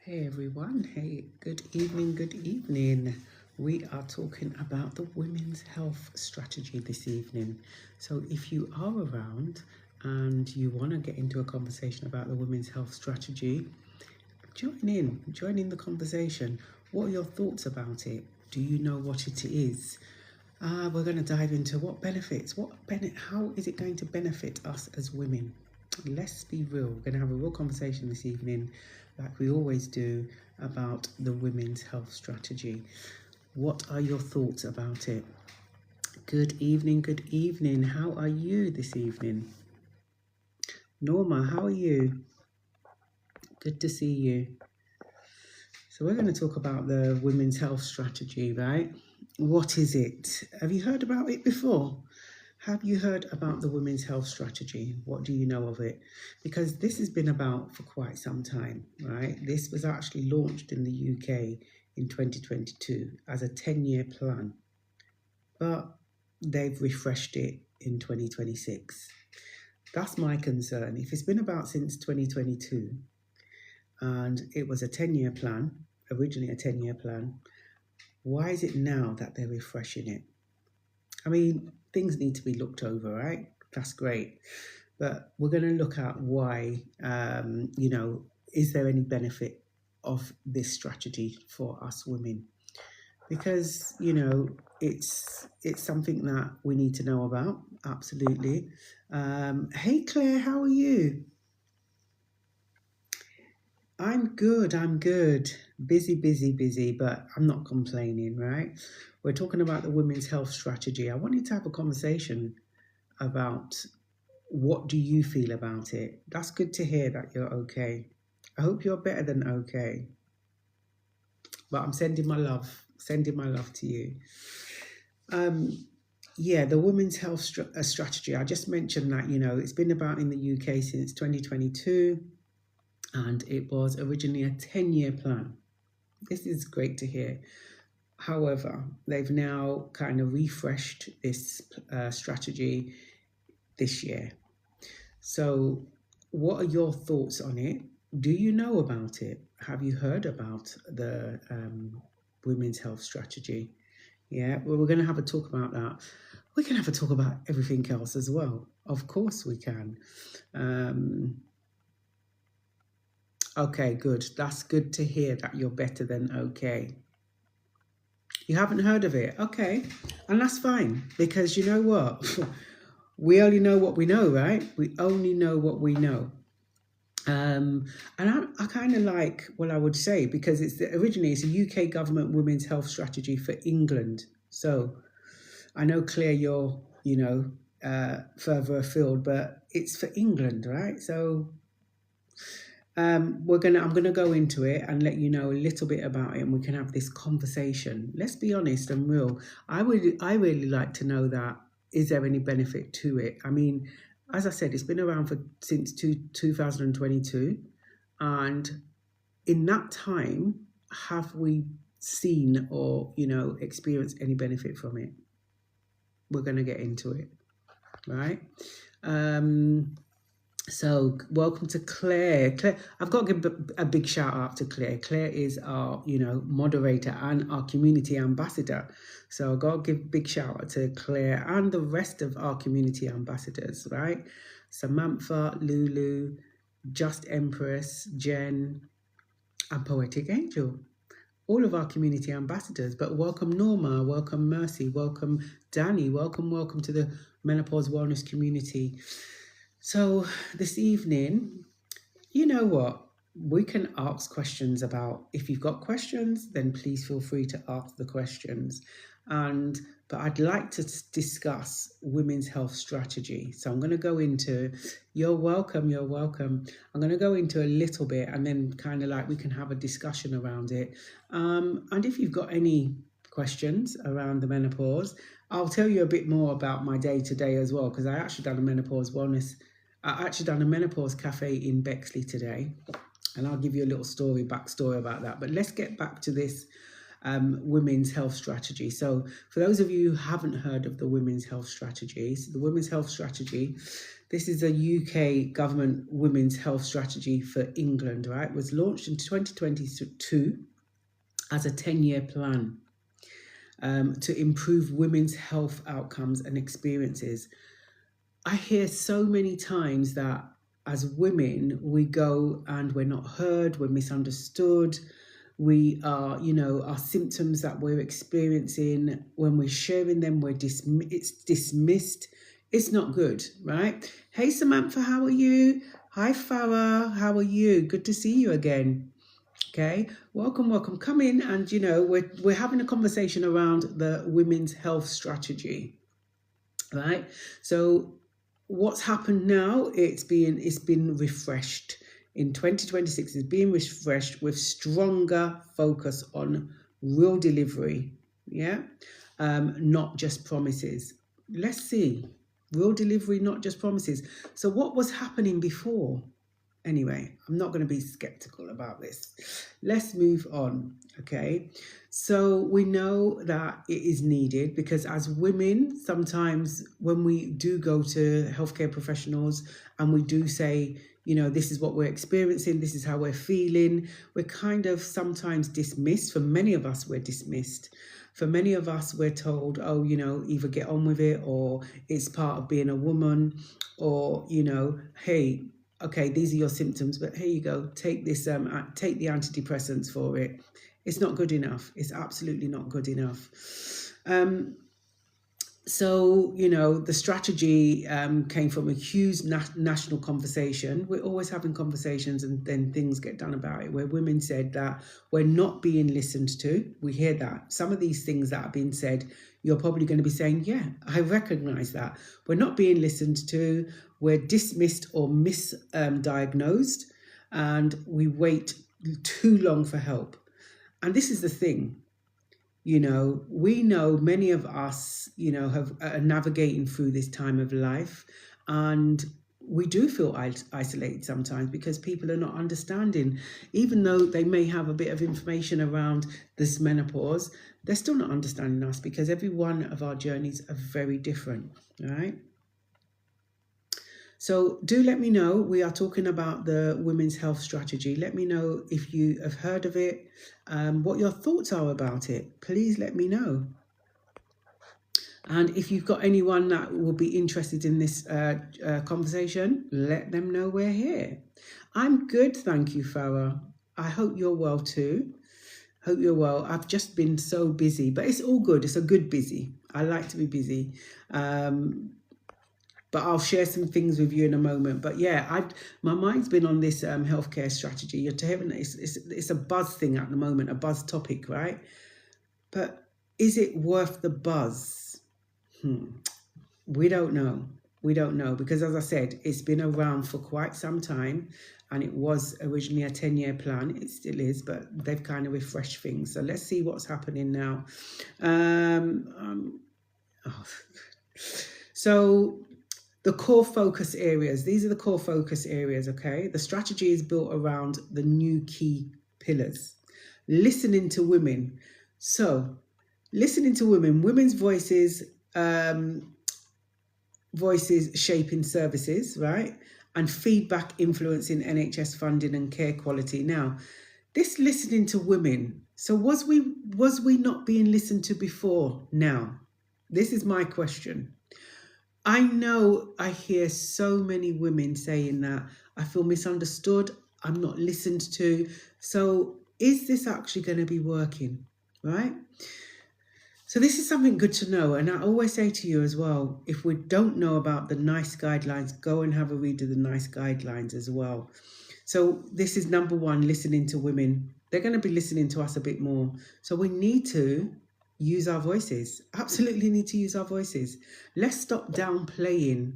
Hey everyone, hey, good evening, good evening. We are talking about the women's health strategy this evening. So if you are around and you want to get into a conversation about the women's health strategy, join in the conversation. What are your thoughts about it? Do you know what it is? We're going to dive into what benefits, how is it going to benefit us as women? Let's be real. We're going to have a real conversation this evening, like we always do, about the women's health strategy. What are your thoughts about it? Good evening, good evening. How are you this evening? Norma, how are you? Good to see you. So we're going to talk about the women's health strategy, right? What is it? Have you heard about it before? Have you heard about the women's health strategy? What do you know of it? Because this has been about for quite some time, right? This was actually launched in the UK in 2022 as a 10-year plan, but they've refreshed it in 2026. That's my concern. If it's been about since 2022 and it was a 10-year plan, originally a 10-year plan, why is it now that they're refreshing it? I mean, things need to be looked over, right? That's great. But we're going to look at why, is there any benefit of this strategy for us women? Because, it's something that we need to know about, absolutely. Hey, Claire, how are you? I'm good. Busy, busy, busy, but I'm not complaining, right? We're talking about the women's health strategy. I wanted to have a conversation about what do you feel about it. That's good to hear that you're okay. I hope you're better than okay. But I'm sending my love to you. Yeah, the women's health strategy. I just mentioned that, it's been about in the UK since 2022. And it was originally a 10-year plan. This is great to hear. However, they've now kind of refreshed this strategy this year. So, what are your thoughts on it? Do you know about it? Have you heard about the women's health strategy? Yeah, well, we're going to have a talk about that. We can have a talk about everything else as well. Of course, we can. Okay, good. That's good to hear that you're better than okay. You haven't heard of it? Okay. And that's fine because you know what? We only know what we know, right? We only know what we know. And I kind of like what I would say because originally it's a UK government women's health strategy for England. So I know, Claire, you're, further afield, but it's for England, right? So I'm gonna go into it and let you know a little bit about it, and we can have this conversation. Let's be honest and real. I really like to know that. Is there any benefit to it? I mean, as I said, it's been around since 2022, and in that time, have we seen or experienced any benefit from it? We're gonna get into it, right? So welcome to Claire. Claire, I've got to give a big shout out to Claire. Claire is our, moderator and our community ambassador. So I've got to give a big shout out to Claire and the rest of our community ambassadors, right? Samantha, Lulu, Just Empress, Jen, and Poetic Angel. All of our community ambassadors. But welcome Norma, welcome Mercy, welcome Danny, welcome to the Menopause Wellness community. So this evening, you know what? We can ask questions about. If you've got questions, then please feel free to ask the questions. But I'd like to discuss women's health strategy. So I'm going to go into, you're welcome. I'm going to go into a little bit and then kind of like we can have a discussion around it. And if you've got any questions around the menopause, I'll tell you a bit more about my day to day as well, because I actually done a menopause cafe in Bexley today, and I'll give you a little backstory about that. But let's get back to this women's health strategy. So for those of you who haven't heard of the women's health strategy, so the women's health strategy, this is a UK government women's health strategy for England, right? It was launched in 2022 as a 10-year plan to improve women's health outcomes and experiences. I hear so many times that as women, we go and we're not heard, we're misunderstood. We are, our symptoms that we're experiencing, when we're sharing them, it's dismissed. It's not good, right? Hey, Samantha, how are you? Hi, Farah, how are you? Good to see you again. Okay, welcome. Come in, and we're having a conversation around the women's health strategy, right? So what's happened now? It's been refreshed in 2026. It's being refreshed with stronger focus on real delivery, not just promises. Let's see, real delivery, not just promises. So what was happening before? Anyway, I'm not going to be skeptical about this. Let's move on, okay? So we know that it is needed because as women, sometimes when we do go to healthcare professionals and we do say, this is what we're experiencing, this is how we're feeling, we're kind of sometimes dismissed. For many of us, we're dismissed. For many of us, we're told, oh, either get on with it, or it's part of being a woman, or, hey, okay, these are your symptoms, but here you go, take this, take the antidepressants for it. It's not good enough. It's absolutely not good enough. So, the strategy came from a huge national conversation. We're always having conversations and then things get done about it, where women said that we're not being listened to. We hear that. Some of these things that have been said, you're probably going to be saying, yeah, I recognize that. We're not being listened to. We're dismissed or misdiagnosed, and we wait too long for help. And this is the thing. We know many of us, are navigating through this time of life, and we do feel isolated sometimes because people are not understanding. Even though they may have a bit of information around this menopause, they're still not understanding us because every one of our journeys are very different, right? So do let me know. We are talking about the women's health strategy. Let me know if you have heard of it, what your thoughts are about it. Please let me know. And if you've got anyone that will be interested in this conversation, let them know we're here. I'm good, thank you, Farah. I hope you're well too. Hope you're well. I've just been so busy, but it's all good. It's a good busy. I like to be busy. But I'll share some things with you in a moment. But yeah, my mind's been on this healthcare strategy. You're to heaven. It's a buzz thing at the moment, a buzz topic, right? But is it worth the buzz? We don't know. We don't know because, as I said, it's been around for quite some time, and it was originally a 10-year plan. It still is, but they've kind of refreshed things. So let's see what's happening now. So the core focus areas, these are the core focus areas, okay? The strategy is built around the new key pillars. Listening to women. So listening to women, women's voices, shaping services, right? And feedback influencing NHS funding and care quality. Now, this listening to women. So was we not being listened to before now? This is my question. I know I hear so many women saying that I feel misunderstood, I'm not listened to. So is this actually going to be working, right? So this is something good to know. And I always say to you as well, if we don't know about the NICE guidelines, go and have a read of the NICE guidelines as well. So this is number one, listening to women. They're going to be listening to us a bit more. So we need to use our voices. Absolutely need to use our voices. Let's stop downplaying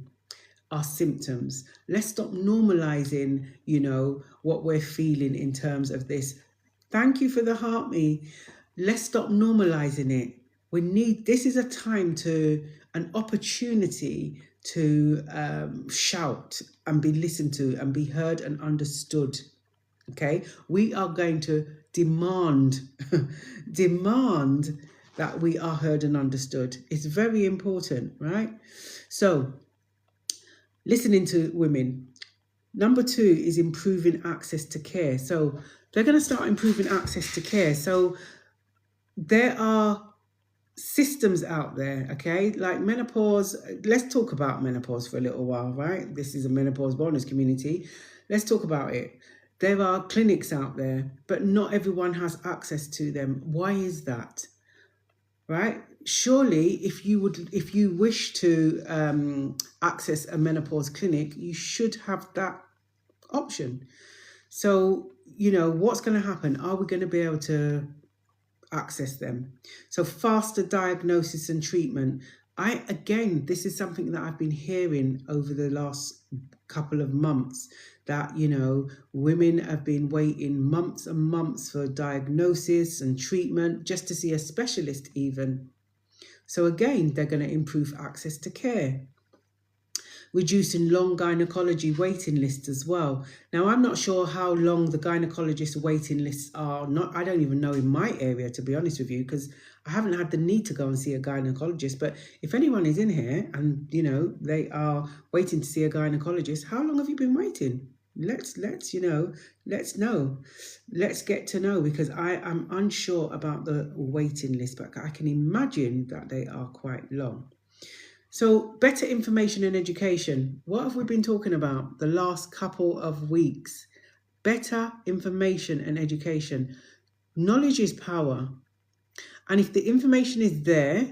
our symptoms. Let's stop normalizing, what we're feeling in terms of this. Thank you for the heart me. Let's stop normalizing it. This is a time an opportunity to shout and be listened to and be heard and understood, Okay, we are going to demand demand that we are heard and understood. It's very important, right? So, listening to women. Number 2 is improving access to care. So, they're going to start improving access to care. So, there are systems out there, okay, like menopause. Let's talk about menopause for a little while, right? This is a menopause wellness community. Let's talk about it. There are clinics out there, but not everyone has access to them. Why is that? Right? Surely, if you wish to access a menopause clinic, you should have that option. So, what's going to happen? Are we going to be able to access them? So faster diagnosis and treatment. This is something that I've been hearing over the last couple of months, that women have been waiting months and months for diagnosis and treatment, just to see a specialist even. So again, they're going to improve access to care. Reducing long gynecology waiting lists as well. Now, I'm not sure how long the gynecologist waiting lists are. I don't even know in my area, to be honest with you, because I haven't had the need to go and see a gynecologist. But if anyone is in here and, they are waiting to see a gynecologist, how long have you been waiting? Let's know. Let's get to know, because I am unsure about the waiting list, but I can imagine that they are quite long. So, better information and education. What have we been talking about the last couple of weeks? Better information and education. Knowledge is power. And if the information is there,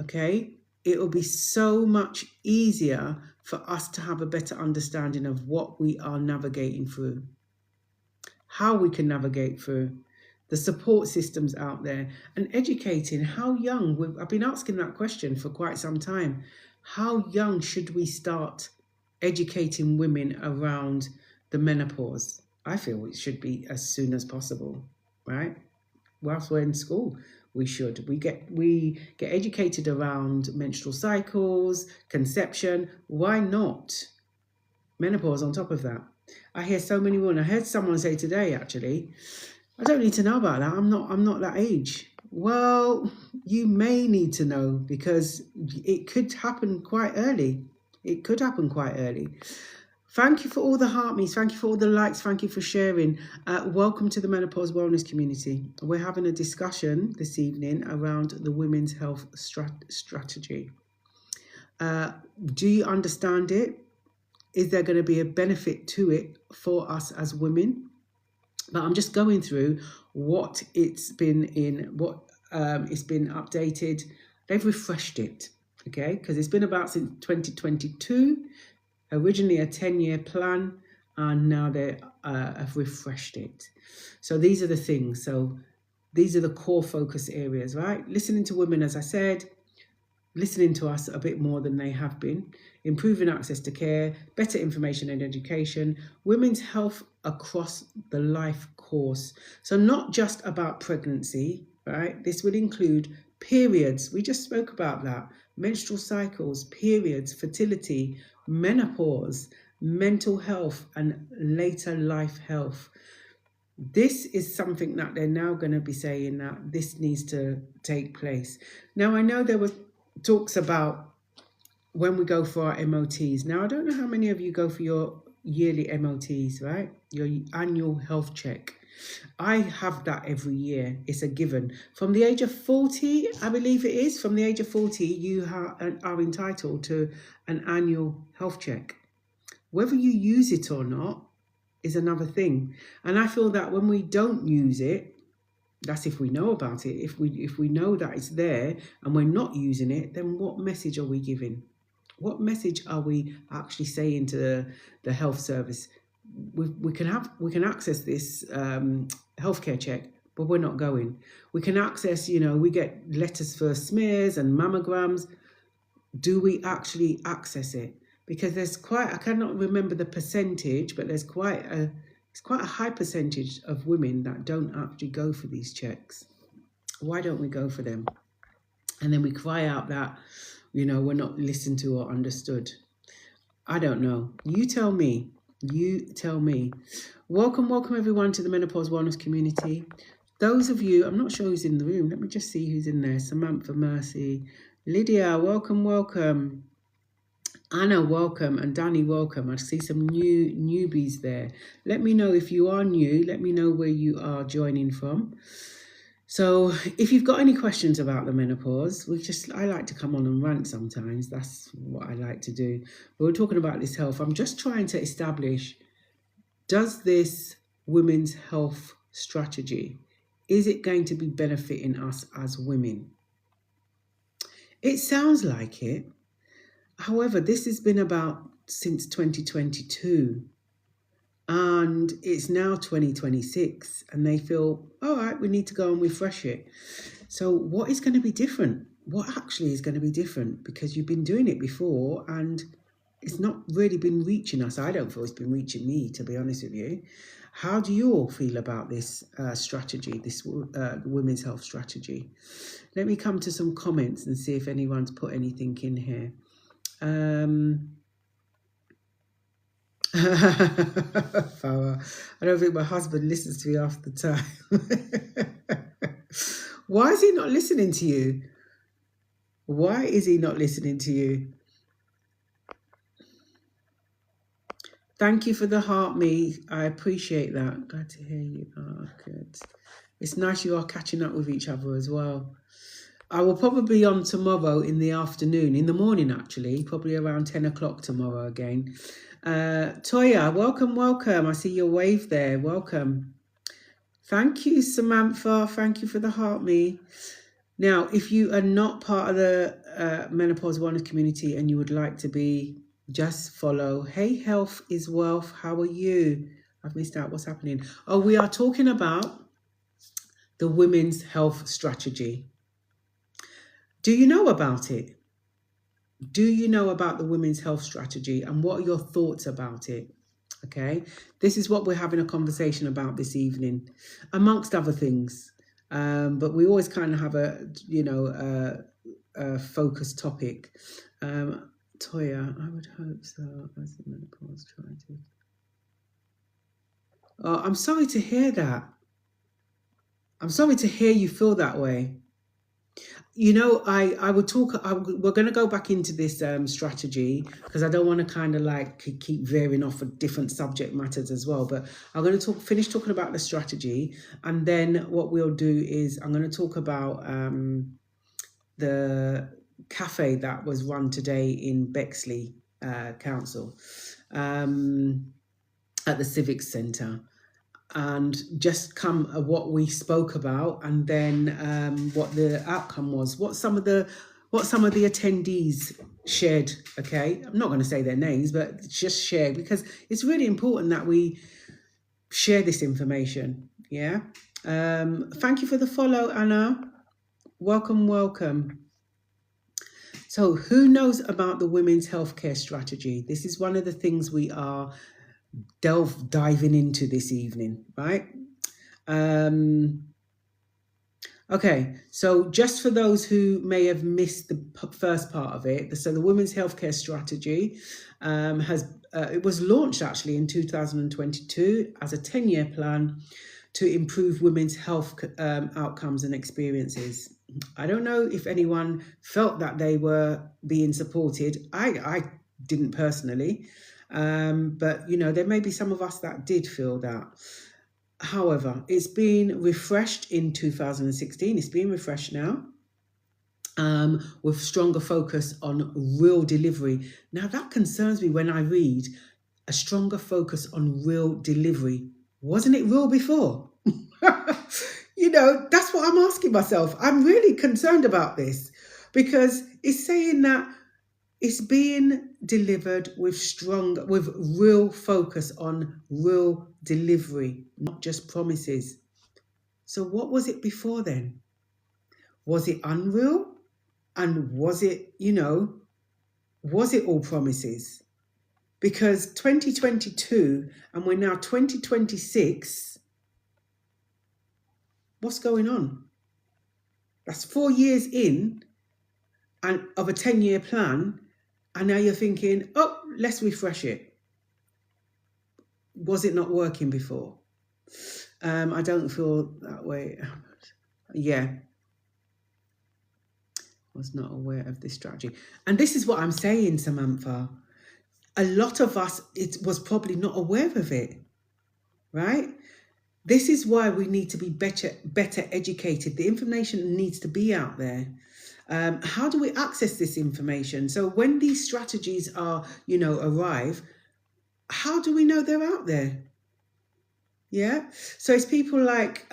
okay, it will be so much easier for us to have a better understanding of what we are navigating through, how we can navigate through, the support systems out there, and educating. How young? I've been asking that question for quite some time. How young should we start educating women around the menopause? I feel it should be as soon as possible, right? Whilst we're in school, we should. We get educated around menstrual cycles, conception. Why not menopause on top of that? I hear so many women. I heard someone say today, actually, I don't need to know about that. I'm not that age. Well, you may need to know, because it could happen quite early. It could happen quite early. Thank you for all the heart me's. Thank you for all the likes. Thank you for sharing. Welcome to the Menopause Wellness community. We're having a discussion this evening around the women's health strategy. Do you understand it? Is there going to be a benefit to it for us as women? But I'm just going through what it's been it's been updated. They've refreshed it, okay? Because it's been about since 2022, originally a 10-year plan, and now they have refreshed it. So these are the things. So these are the core focus areas, right? Listening to women, as I said, listening to us a bit more than they have been, improving access to care, better information and education, women's health across the life course. So not just about pregnancy, right? This would include periods. We just spoke about that. Menstrual cycles, periods, fertility, menopause, mental health, and later life health. This is something that they're now going to be saying that this needs to take place. Now, I know there was talks about when we go for our MOTs. Now, I don't know how many of you go for your yearly MOTs, right? Your annual health check. I have that every year. It's a given. From the age of 40, I believe it is, from the age of 40, you are entitled to an annual health check. Whether you use it or not is another thing. And I feel that when we don't use it, that's if we know about it. If we know that it's there and we're not using it, then what message are we giving? What message are we actually saying to the health service? We can access this healthcare check, but we're not going. We can access, we get letters for smears and mammograms. Do we actually access it? Because I cannot remember the percentage, but it's quite a high percentage of women that don't actually go for these checks. Why don't we go for them? And then we cry out that, we're not listened to or understood. I don't know. You tell me. You tell me. Welcome everyone to the Menopause Wellness community. Those of you, I'm not sure who's in the room. Let me just see who's in there. Samantha, Mercy, Lydia, welcome. Anna, welcome. And Danny, welcome. I see some new newbies there. Let me know if you are new. Let me know where you are joining from. So if you've got any questions about the menopause, I like to come on and rant sometimes. That's what I like to do. But we're talking about this health. I'm just trying to establish, does this women's health strategy, is it going to be benefiting us as women? It sounds like it. However, this has been about since 2022. And it's now 2026 and they feel, all right, we need to go and refresh it. So what is going to be different? What actually is going to be different? Because you've been doing it before and it's not really been reaching us. I don't feel it's been reaching me, to be honest with you. How do you all feel about this strategy, this women's health strategy? Let me come to some comments and see if anyone's put anything in here. Farah, I don't think my husband listens to me half the time. Why is he not listening to you? Why is he not listening to you? Thank you for the heart, me. I appreciate that. Glad to hear you. Oh, good. It's nice you are catching up with each other as well. I will probably be on tomorrow in the afternoon, in the morning actually, probably around 10 o'clock tomorrow again. Toya, welcome. I see your wave there. Welcome. Thank you, Samantha. Thank you for the heart, me. Now, if you are not part of the Menopause Wellness community and you would like to be, just follow. Hey, health is wealth. How are you? I've missed out. What's happening? Oh, we are talking about the women's health strategy. Do you know about it? Do you know about the women's health strategy and what are your thoughts about it? Okay, this is what we're having a conversation about this evening, amongst other things. But we always kind of have a focused topic. Toya, I would hope so. As the menopause trying to. Oh, I'm sorry to hear that. I'm sorry to hear you feel that way. You know, I would talk. We're going to go back into this strategy because I don't want to kind of like keep veering off of different subject matters as well. But I'm going to finish talking about the strategy, and then what we'll do is I'm going to talk about the cafe that was run today in Bexley Council at the Civic Centre. And just come what we spoke about, and then what the outcome was, what some of the attendees shared. Okay, I'm not going to say their names, but just share, because it's really important that we share this information. Yeah. Thank you for the follow, Anna. Welcome. So who knows about the women's healthcare strategy? This is one of the things we are diving into this evening, right? Okay, so just for those who may have missed the first part of it, so the women's healthcare strategy it was launched actually in 2022 as a 10-year plan to improve women's health outcomes and experiences. I don't know if anyone felt that they were being supported. I didn't personally. But, you know, there may be some of us that did feel that. However, it's been refreshed in 2016. It's been refreshed now with stronger focus on real delivery. Now, that concerns me when I read a stronger focus on real delivery. Wasn't it real before? You know, that's what I'm asking myself. I'm really concerned about this because it's saying that it's being delivered with real focus on real delivery, not just promises. So what was it before then? Was it unreal? And was it, was it all promises? Because 2022 and we're now 2026, what's going on? That's 4 years in and of a 10-year plan. And now you're thinking, oh, let's refresh it. Was it not working before? I don't feel that way. Yeah, was not aware of this strategy. And this is what I'm saying, Samantha. A lot of us, it was probably not aware of it, right? This is why we need to be better educated. The information needs to be out there. How do we access this information? So when these strategies are, arrive, how do we know they're out there? Yeah. So it's people like,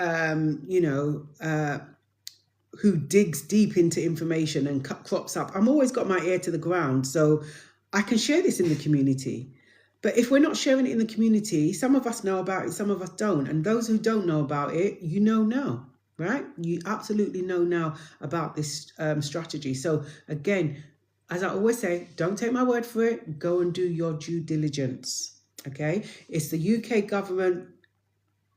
who digs deep into information and crops up. I'm always got my ear to the ground, so I can share this in the community. But if we're not sharing it in the community, some of us know about it, some of us don't. And those who don't know about it, you know now, right? You absolutely know now about this strategy. So again, as I always say, don't take my word for it. Go and do your due diligence, okay? It's the UK government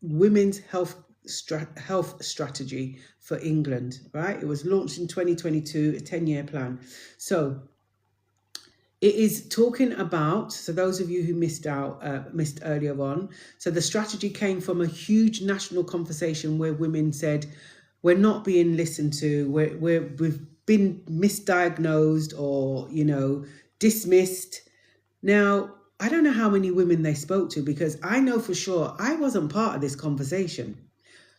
women's health strategy for England, right? It was launched in 2022, a 10-year plan. So it is talking about, so those of you who missed earlier on, so the strategy came from a huge national conversation where women said, we're not being listened to, we've been misdiagnosed or, dismissed. Now, I don't know how many women they spoke to, because I know for sure I wasn't part of this conversation.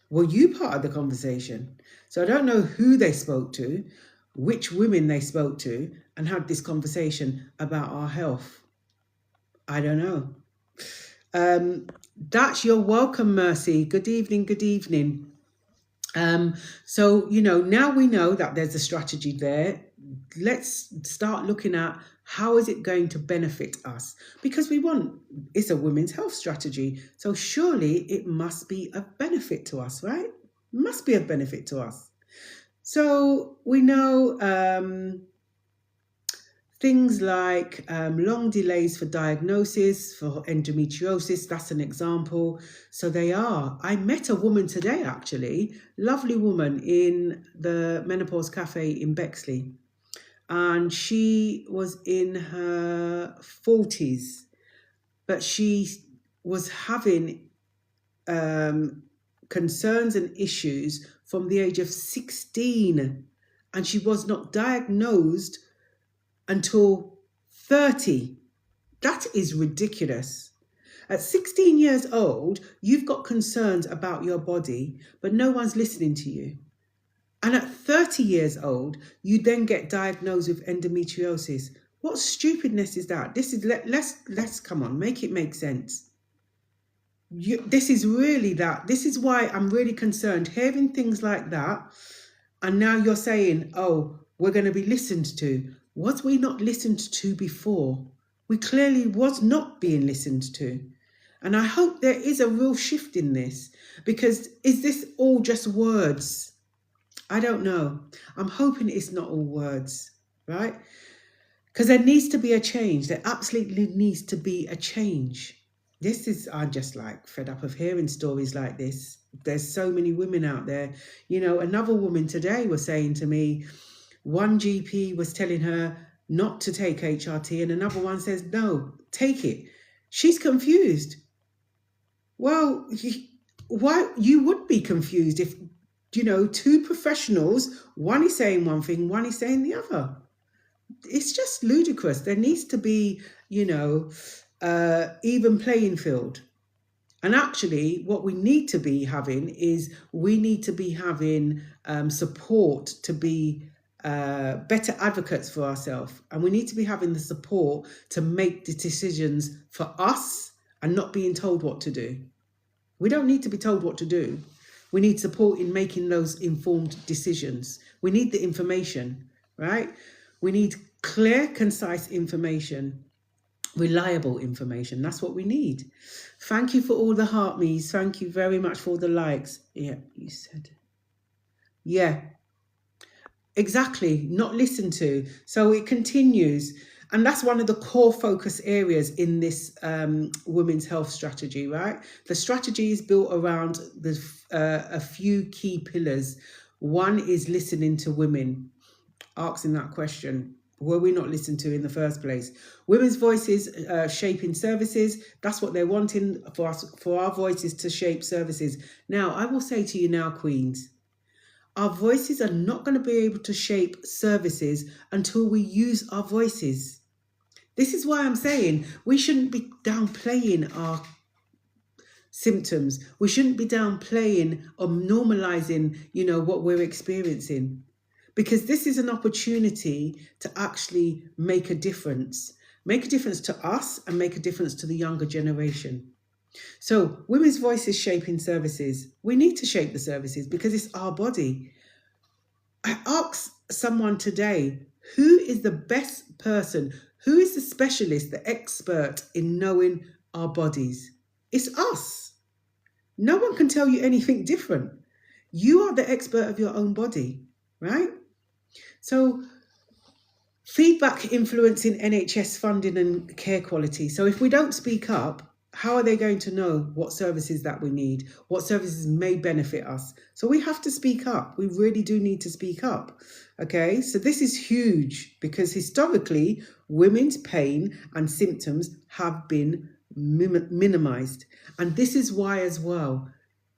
Were you part of the conversation? So I don't know who they spoke to, which women they spoke to, and had this conversation about our health. I don't know. That's your welcome, Mercy. Good evening, good evening. So, now we know that there's a strategy there. Let's start looking at how is it going to benefit us? Because it's a women's health strategy. So surely it must be a benefit to us, right? Must be a benefit to us. So we know things like long delays for diagnosis, for endometriosis, that's an example. So I met a woman today, actually, lovely woman in the Menopause Cafe in Bexley. And she was in her 40s, but she was having concerns and issues from the age of 16. And she was not diagnosed until 30. That is ridiculous. At 16 years old, you've got concerns about your body, but no one's listening to you. And at 30 years old, you then get diagnosed with endometriosis. What stupidness is that? Let's come on, make it make sense. This is why I'm really concerned hearing things like that. And now you're saying, oh, we're going to be listened to. Was we not listened to before? We clearly was not being listened to. And I hope there is a real shift in this, because is this all just words? I don't know. I'm hoping it's not all words, right? Because there needs to be a change. There absolutely needs to be a change. I'm just like fed up of hearing stories like this. There's so many women out there. Another woman today was saying to me, one GP was telling her not to take HRT and another one says, no, take it. She's confused. Well, why you would be confused if, two professionals, one is saying one thing, one is saying the other. It's just ludicrous. There needs to be, even playing field. And actually, what we need to be having is support to be better advocates for ourselves. And we need to be having the support to make the decisions for us and not being told what to do. We don't need to be told what to do. We need support in making those informed decisions. We need the information, right? We need clear, concise information, reliable information. That's what we need. Thank you for all the heart me's. Thank you very much for all the likes. Yeah, you said. Yeah, exactly. Not listened to. So it continues. And that's one of the core focus areas in this women's health strategy, right? The strategy is built around a few key pillars. One is listening to women, asking that question. Were we not listened to in the first place? Women's voices shaping services. That's what they're wanting for us, for our voices to shape services. Now, I will say to you now, Queens, our voices are not going to be able to shape services until we use our voices. This is why I'm saying we shouldn't be downplaying our symptoms. We shouldn't be downplaying or normalizing, what we're experiencing. Because this is an opportunity to actually make a difference to us and make a difference to the younger generation. So women's voices shaping services. We need to shape the services because it's our body. I asked someone today, who is the best person? Who is the specialist, the expert in knowing our bodies? It's us. No one can tell you anything different. You are the expert of your own body, right? So feedback influencing NHS funding and care quality. So if we don't speak up, how are they going to know what services that we need, what services may benefit us? So we have to speak up. We really do need to speak up. Okay, so this is huge because historically, women's pain and symptoms have been minimized. And this is why as well,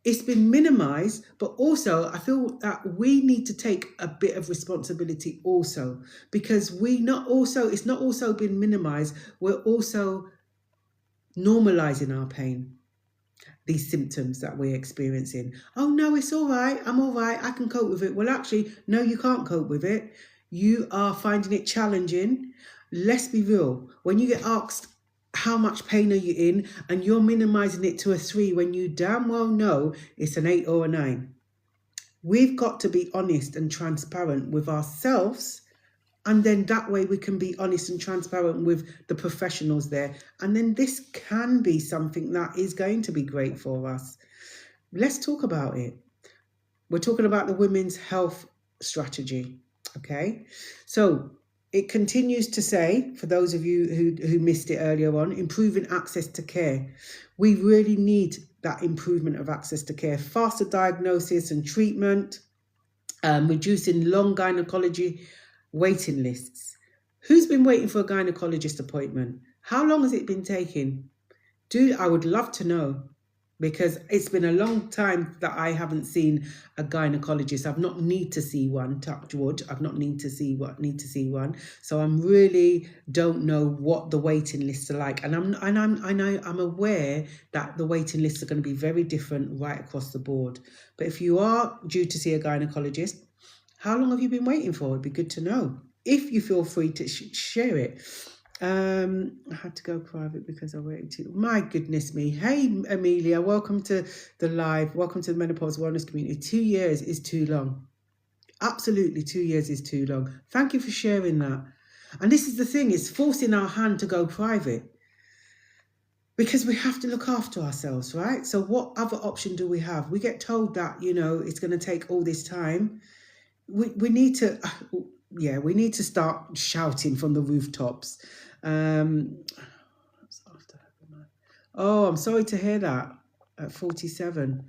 it's been minimized, but also I feel that we need to take a bit of responsibility also, because it's not also been minimized, we're also normalizing our pain, these symptoms that we're experiencing. Oh no, it's all right, I'm all right, I can cope with it. Well, actually, no, you can't cope with it. You are finding it challenging. Let's be real. When you get asked, how much pain are you in? And you're minimizing it to a 3 when you damn well know it's an 8 or a 9. We've got to be honest and transparent with ourselves. And then that way we can be honest and transparent with the professionals there. And then this can be something that is going to be great for us. Let's talk about it. We're talking about the women's health strategy. Okay. So it continues to say, for those of you who missed it earlier on, improving access to care. We really need that improvement of access to care, faster diagnosis and treatment, reducing long gynecology waiting lists. Who's been waiting for a gynecologist appointment? How long has it been taking? I would love to know, because it's been a long time that I haven't seen a gynecologist. I've not need to see one, touch wood. I've not need to see one. So I'm really don't know what the waiting lists are like. And I'm aware that the waiting lists are going to be very different right across the board. But if you are due to see a gynecologist, how long have you been waiting for? It'd be good to know. If you feel free to share it. I had to go private because I waited too. My goodness me. Hey, Amelia, welcome to the live. Welcome to the Menopause Wellness Community. 2 years is too long. Absolutely, 2 years is too long. Thank you for sharing that. And this is the thing, it's forcing our hand to go private, because we have to look after ourselves, right? So what other option do we have? We get told that, it's going to take all this time. We need to, we need to start shouting from the rooftops. I'm sorry to hear that at 47.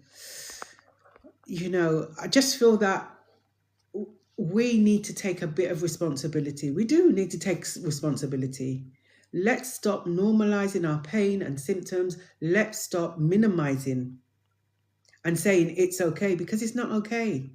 I just feel that we need to take a bit of responsibility. We do need to take responsibility. Let's stop normalizing our pain and symptoms. Let's stop minimizing and saying it's okay, because it's not okay.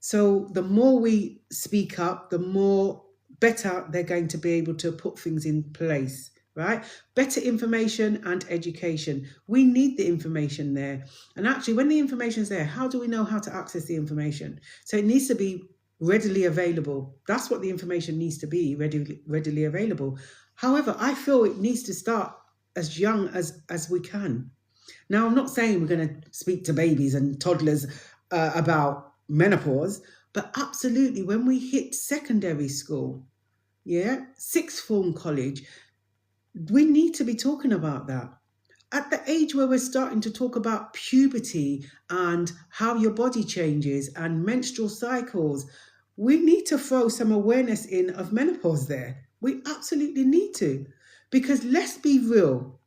So the more we speak up, the more better they're going to be able to put things in place, right? Better information and education. We need the information there. And actually, when the information's there, how do we know how to access the information? So it needs to be readily available. That's what the information needs to be, readily available. However, I feel it needs to start as young as we can. Now, I'm not saying we're going to speak to babies and toddlers about menopause, but absolutely when we hit secondary school, sixth form, college, we need to be talking about that. At the age where we're starting to talk about puberty and how your body changes and menstrual cycles, we need to throw some awareness in of menopause there. We absolutely need to, because let's be real,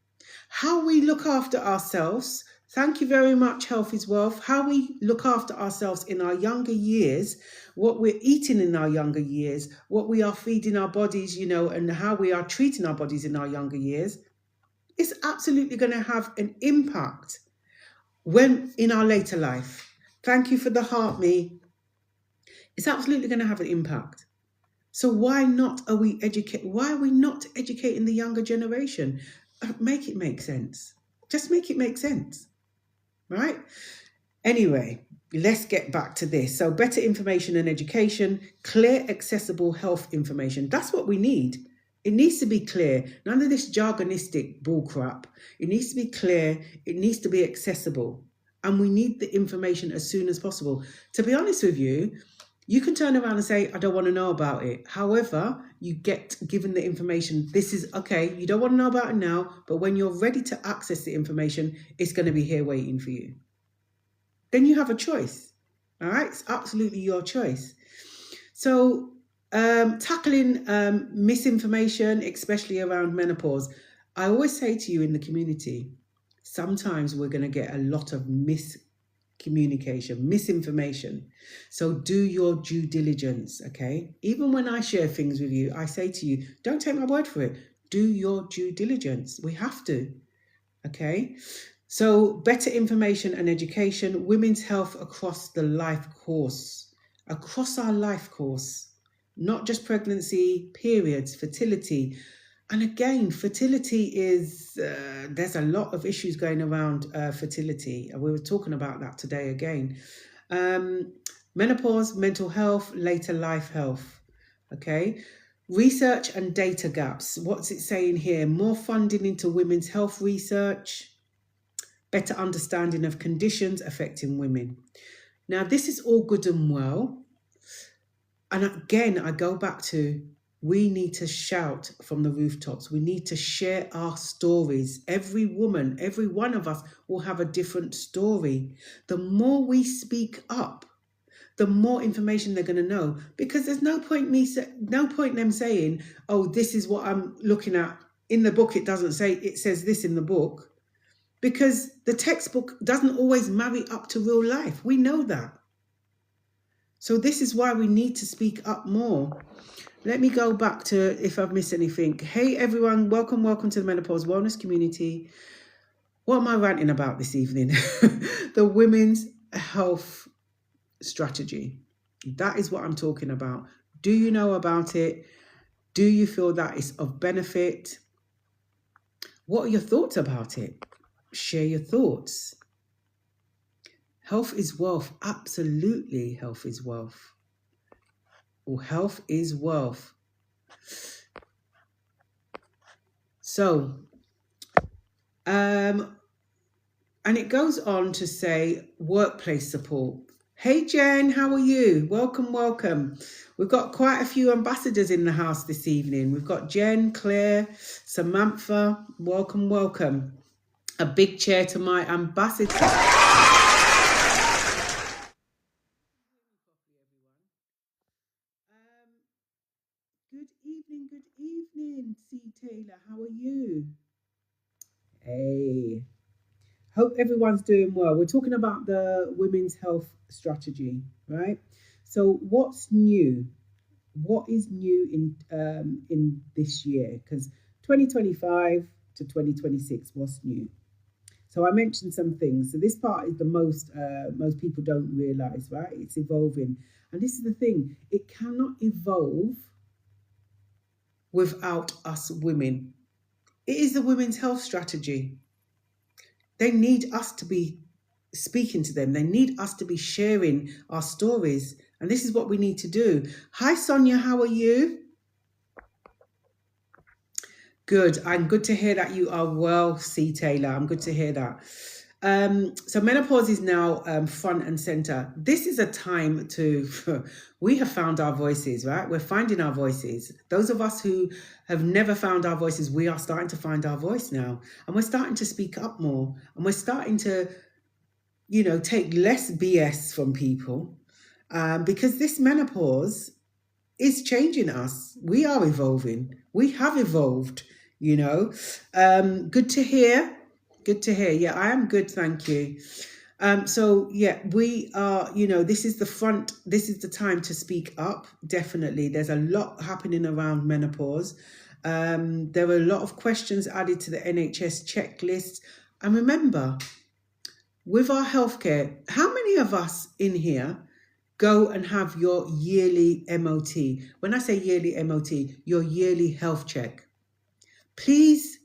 how we look after ourselves Thank you very much, Health is Wealth. How we look after ourselves in our younger years, what we're eating in our younger years, what we are feeding our bodies, and how we are treating our bodies in our younger years, is absolutely going to have an impact when in our later life. Thank you for the heart, me. It's absolutely going to have an impact. So why are we not educating the younger generation? Make it make sense. Just make it make sense, right? Anyway, let's get back to this. So better information and education, clear, accessible health information. That's what we need. It needs to be clear. None of this jargonistic bullcrap. It needs to be clear. It needs to be accessible. And we need the information as soon as possible. To be honest with you, you can turn around and say, I don't want to know about it. However, you get given the information. This is okay. You don't want to know about it now, but when you're ready to access the information, it's going to be here waiting for you. Then you have a choice. All right. It's absolutely your choice. So tackling misinformation, especially around menopause. I always say to you in the community, sometimes we're going to get a lot of misinformation. So do your due diligence, okay? Even when I share things with you, I say to you, don't take my word for it. Do your due diligence. We have to, okay? So better information and education, women's health across the life course, across our life course, not just pregnancy, periods, fertility. And again, fertility is, there's a lot of issues going around fertility. And we were talking about that today again. Menopause, mental health, later life health. Okay. Research and data gaps. What's it saying here? More funding into women's health research. Better understanding of conditions affecting women. Now, this is all good and well. And again, I go back to, we need to shout from the rooftops. We need to share our stories. Every woman, every one of us will have a different story. The more we speak up, the more information they're going to know. Because there's no point them saying, oh, this is what I'm looking at. In the book, it doesn't say, it says this in the book. Because the textbook doesn't always marry up to real life. We know that. So this is why we need to speak up more. Let me go back to if I've missed anything. Hey, everyone. Welcome to the Menopause Wellness community. What am I ranting about this evening? The women's health strategy. That is what I'm talking about. Do you know about it? Do you feel that it's of benefit? What are your thoughts about it? Share your thoughts. Health is wealth. Absolutely, health is wealth. Or health is wealth. So, and it goes on to say workplace support. Hey, Jen, how are you? Welcome. We've got quite a few ambassadors in the house this evening. We've got Jen, Claire, Samantha. Welcome. A big cheer to my ambassador. Good evening, C. Taylor. How are you? Hey. Hope everyone's doing well. We're talking about the women's health strategy, right? So what's new? What is new in this year? Because 2025 to 2026, what's new? So I mentioned some things. So this part is the most people don't realize, right? It's evolving. And this is the thing. It cannot evolve without us women. It is the women's health strategy. They need us to be speaking to them. They need us to be sharing our stories. And this is what we need to do. Hi, Sonia. How are you? Good. I'm good to hear that you are well, C. Taylor. I'm good to hear that. So menopause is now front and center. This is a time we have found our voices, right? We're finding our voices. Those of us who have never found our voices, we are starting to find our voice now. And we're starting to speak up more. And we're starting to, take less BS from people. Because this menopause is changing us. We are evolving. We have evolved, Good to hear. Good to hear. Yeah, I am good, thank you. So yeah, we are, this is the time to speak up. Definitely. There's a lot happening around menopause. There were a lot of questions added to the NHS checklist. And remember, with our healthcare, how many of us in here go and have your yearly MOT? When I say yearly MOT, your yearly health check. Please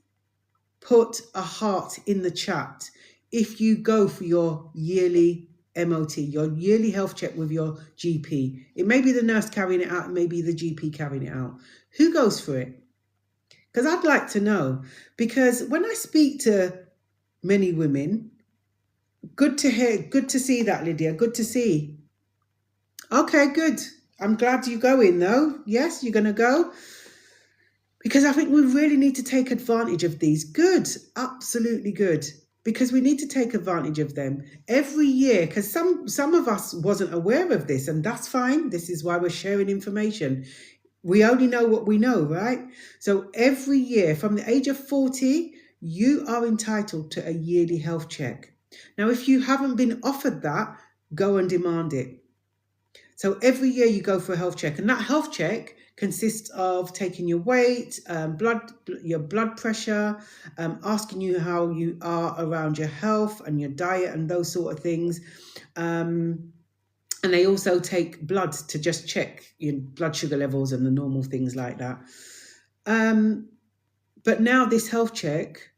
put a heart in the chat if you go for your yearly MOT, your yearly health check with your GP. It may be the nurse carrying it out, it may be the GP carrying it out. Who goes for it? Because I'd like to know. Because when I speak to many women, good to hear, good to see that, Lydia, good to see. Okay, good. I'm glad you're going though. Yes, you're going to go? Because I think we really need to take advantage of these. Good, absolutely good. Because we need to take advantage of them every year. Because some of us wasn't aware of this, and that's fine. This is why we're sharing information. We only know what we know, right? So every year from the age of 40, you are entitled to a yearly health check. Now, if you haven't been offered that, go and demand it. So every year you go for a health check, and that health check consists of taking your weight, your blood pressure, asking you how you are around your health and your diet and those sort of things. And they also take blood to just check your blood sugar levels and the normal things like that. But now this health check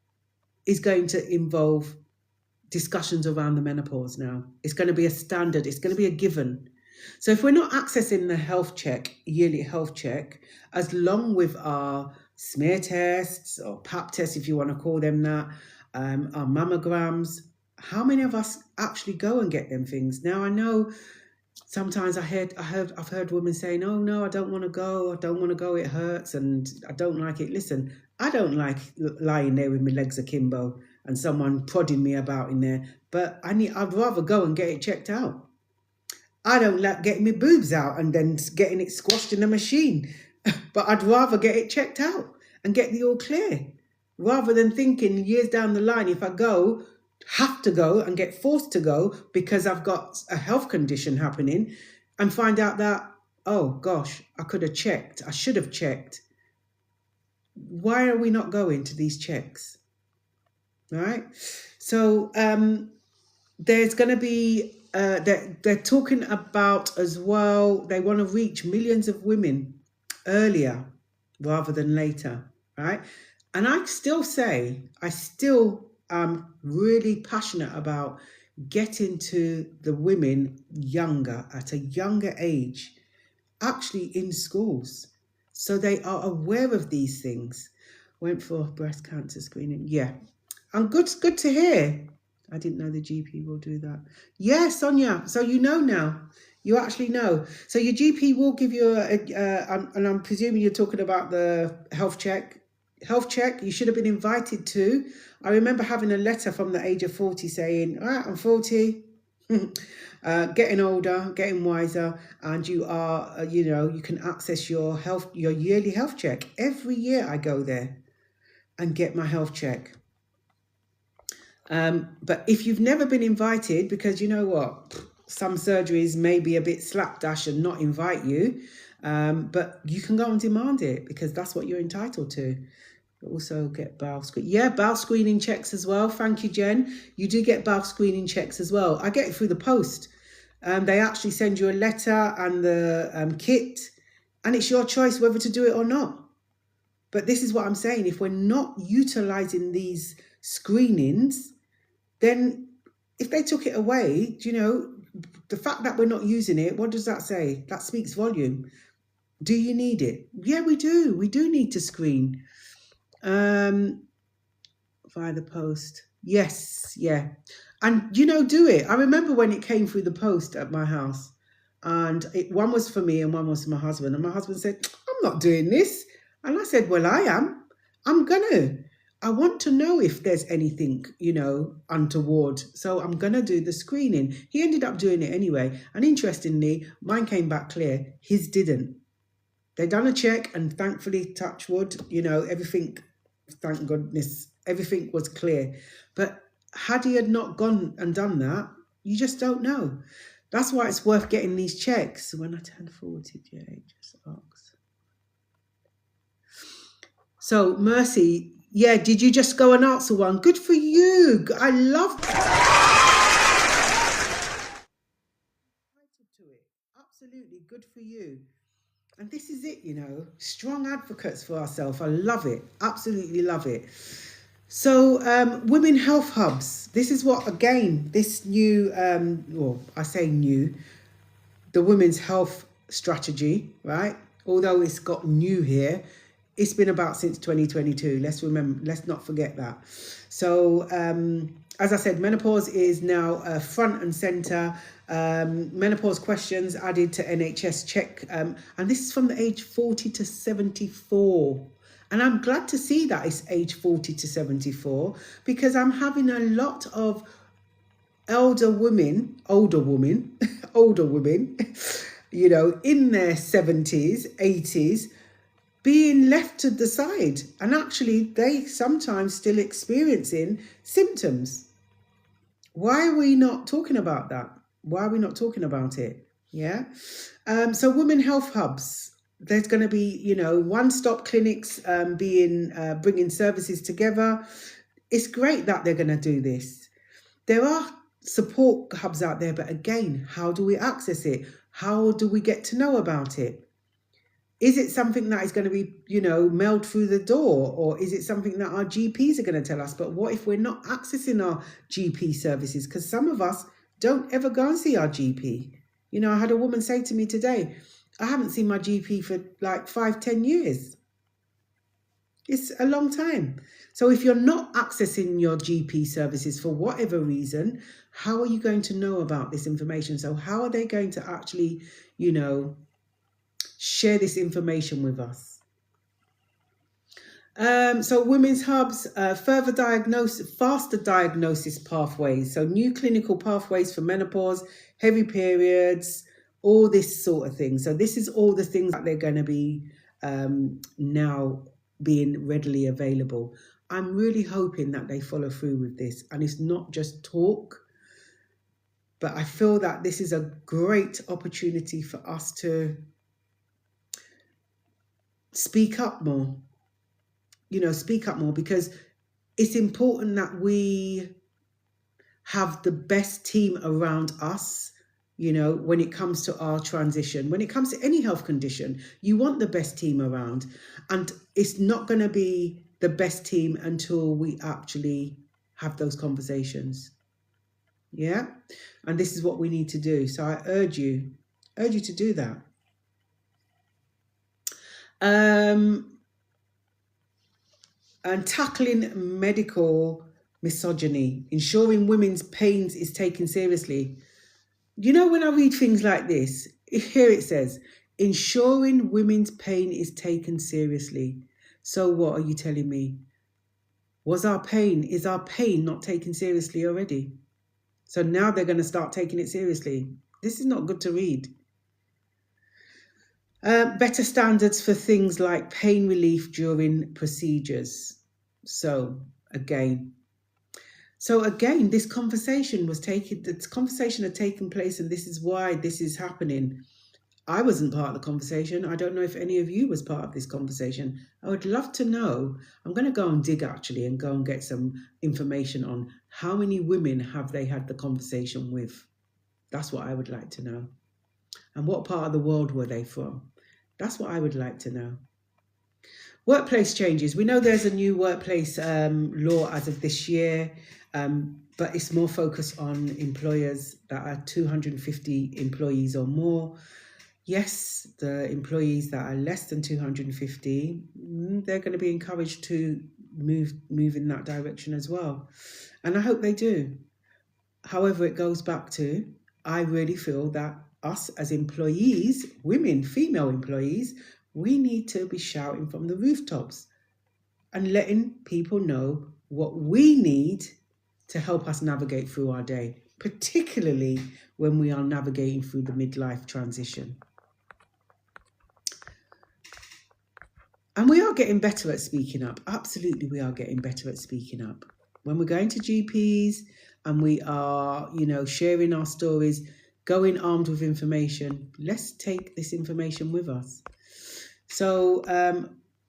is going to involve discussions around the menopause now. It's going to be a standard. It's going to be a given. So if we're not accessing the health check, yearly health check, as long with our smear tests or pap tests, if you want to call them that, our mammograms, how many of us actually go and get them things? Now, I know sometimes I've heard women saying, oh no, I don't want to go, it hurts and I don't like it. Listen, I don't like lying there with my legs akimbo and someone prodding me about in there, but I'd rather go and get it checked out. I don't like getting my boobs out and then getting it squashed in a machine, but I'd rather get it checked out and get the all clear, rather than thinking years down the line, if I have to go and get forced to go because I've got a health condition happening, and find out that, oh gosh, I should have checked. Why are we not going to these checks? All right. So there's going to be, they're talking about as well, they want to reach millions of women earlier rather than later, right? And I still am really passionate about getting to the women younger, at a younger age, actually in schools, so they are aware of these things. Went for breast cancer screening. Yeah, and good to hear. I didn't know the GP will do that. Yeah, Sonia. So you know now. You actually know. So your GP will give you and I'm presuming you're talking about the health check. Health check you should have been invited to. I remember having a letter from the age of 40 saying, all right, I'm 40, getting older, getting wiser, and you are, you can access your yearly health check. Every year I go there and get my health check. But if you've never been invited, because you know what, some surgeries may be a bit slapdash and not invite you, but you can go and demand it because that's what you're entitled to. Also get bowel screening. Yeah, bowel screening checks as well. Thank you, Jen. You do get bowel screening checks as well. I get it through the post. They actually send you a letter and the kit, and it's your choice whether to do it or not. But this is what I'm saying. If we're not utilising these screenings, then if they took it away, the fact that we're not using it, what does that say? That speaks volume. Do you need it? Yeah, we do. We do need to screen. Via the post. Yes, yeah. And, do it. I remember when it came through the post at my house, and one was for me and one was for my husband. And my husband said, I'm not doing this. And I said, well, I am. I'm gonna. I want to know if there's anything, untoward. So I'm going to do the screening. He ended up doing it anyway. And interestingly, mine came back clear. His didn't. They done a check and thankfully, touch wood, everything, thank goodness, everything was clear. But had he had not gone and done that, you just don't know. That's why it's worth getting these checks. When I turned 40, Jay just asked. So, Mercy, yeah, did you just go and answer one? Good for you. I love to it. Absolutely, good for you. And this is it, you know, strong advocates for ourselves. I love it. Absolutely love it. So, women health hubs. This is what, again, this new, well, I say new, the women's health strategy, right? Although it's got new here, it's been about since 2022. Let's not forget that. So, as I said, menopause is now front and center. Menopause questions added to NHS check. And this is from the age 40 to 74. And I'm glad to see that it's age 40 to 74, because I'm having a lot of older women, you know, in their 70s, 80s, being left to the side. And actually, they sometimes still experiencing symptoms. Why are we not talking about that? Why are we not talking about it? Yeah. So women health hubs. There's going to be, you know, one-stop clinics bringing services together. It's great that they're going to do this. There are support hubs out there, but again, how do we access it? How do we get to know about it? Is it something that is going to be, you know, mailed through the door, or is it something that our GPs are going to tell us? But what if we're not accessing our GP services? Because some of us don't ever go and see our GP. You know, I had a woman say to me today, I haven't seen my GP for like 5-10 years. It's a long time. So if you're not accessing your GP services for whatever reason, how are you going to know about this information? So how are they going to actually, you know, share this information with us? So women's hubs, faster diagnosis pathways. So new clinical pathways for menopause, heavy periods, all this sort of thing. So this is all the things that they're going to be now being readily available. I'm really hoping that they follow through with this, and it's not just talk, but I feel that this is a great opportunity for us to speak up more, because it's important that we have the best team around us. You know, when it comes to our transition, when it comes to any health condition, you want the best team around. And it's not going to be the best team until we actually have those conversations. Yeah. And this is what we need to do. So I urge you to do that. And tackling medical misogyny, ensuring women's pains is taken seriously. You know, when I read things like this, here it says, ensuring women's pain is taken seriously. So what are you telling me? Is our pain not taken seriously already? So now they're going to start taking it seriously. This is not good to read. Better standards for things like pain relief during procedures. So again, this conversation had taken place, and this is why this is happening. I wasn't part of the conversation. I don't know if any of you was part of this conversation. I would love to know. I'm going to go and dig actually and go and get some information on how many women have they had the conversation with. That's what I would like to know. And what part of the world were they from? That's what I would like to know. Workplace changes. We know there's a new workplace law as of this year, but it's more focused on employers that are 250 employees or more. Yes, the employees that are less than 250, they're going to be encouraged to move in that direction as well. And I hope they do. However, it goes back to, I really feel that us as employees, women, female employees, we need to be shouting from the rooftops and letting people know what we need to help us navigate through our day, particularly when we are navigating through the midlife transition. And we are getting better at speaking up. Absolutely, we are getting better at speaking up. When we're going to GPs and we are, sharing our stories, going armed with information, let's take this information with us. So,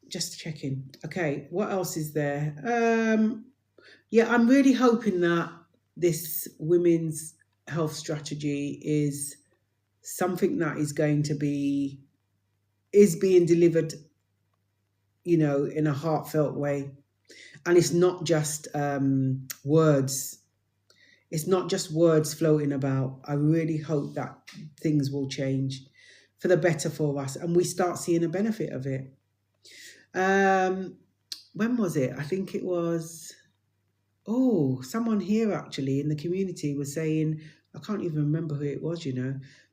just checking. Okay, what else is there? I'm really hoping that this women's health strategy is something that is being delivered, in a heartfelt way. And it's not just words. It's not just words floating about. I really hope that things will change for the better for us and we start seeing a benefit of it. When was it? I think it was, someone here actually in the community was saying, I can't even remember who it was,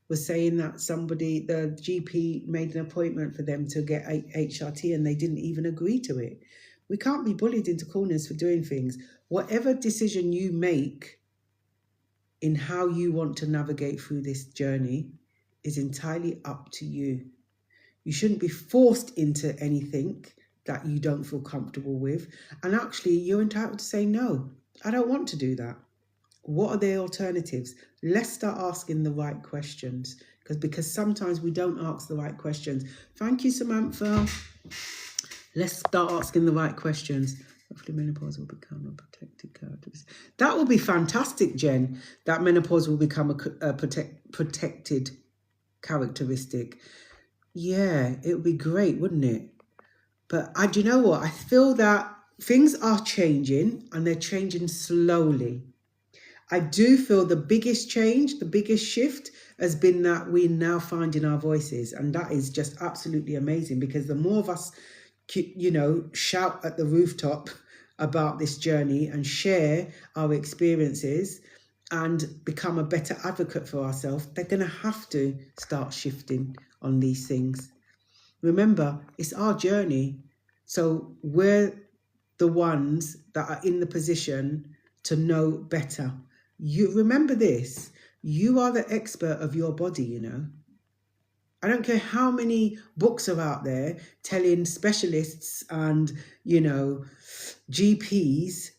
was saying that the GP made an appointment for them to get HRT and they didn't even agree to it. We can't be bullied into corners for doing things. Whatever decision you make in how you want to navigate through this journey is entirely up to you. You shouldn't be forced into anything that you don't feel comfortable with. And actually, you're entitled to say, no, I don't want to do that. What are the alternatives? Let's start asking the right questions because sometimes we don't ask the right questions. Thank you, Samantha. Let's start asking the right questions. Hopefully menopause will become a protected characteristic. That will be fantastic, Jen, that menopause will become a protected characteristic. Yeah, it would be great, wouldn't it? But do you know what? I feel that things are changing and they're changing slowly. I do feel the biggest change, the biggest shift has been that we're now finding our voices. And that is just absolutely amazing because the more of us, shout at the rooftop about this journey and share our experiences and become a better advocate for ourselves, they're going to have to start shifting on these things. Remember, it's our journey. So we're the ones that are in the position to know better. You remember this, you are the expert of your body, I don't care how many books are out there telling specialists and, GPs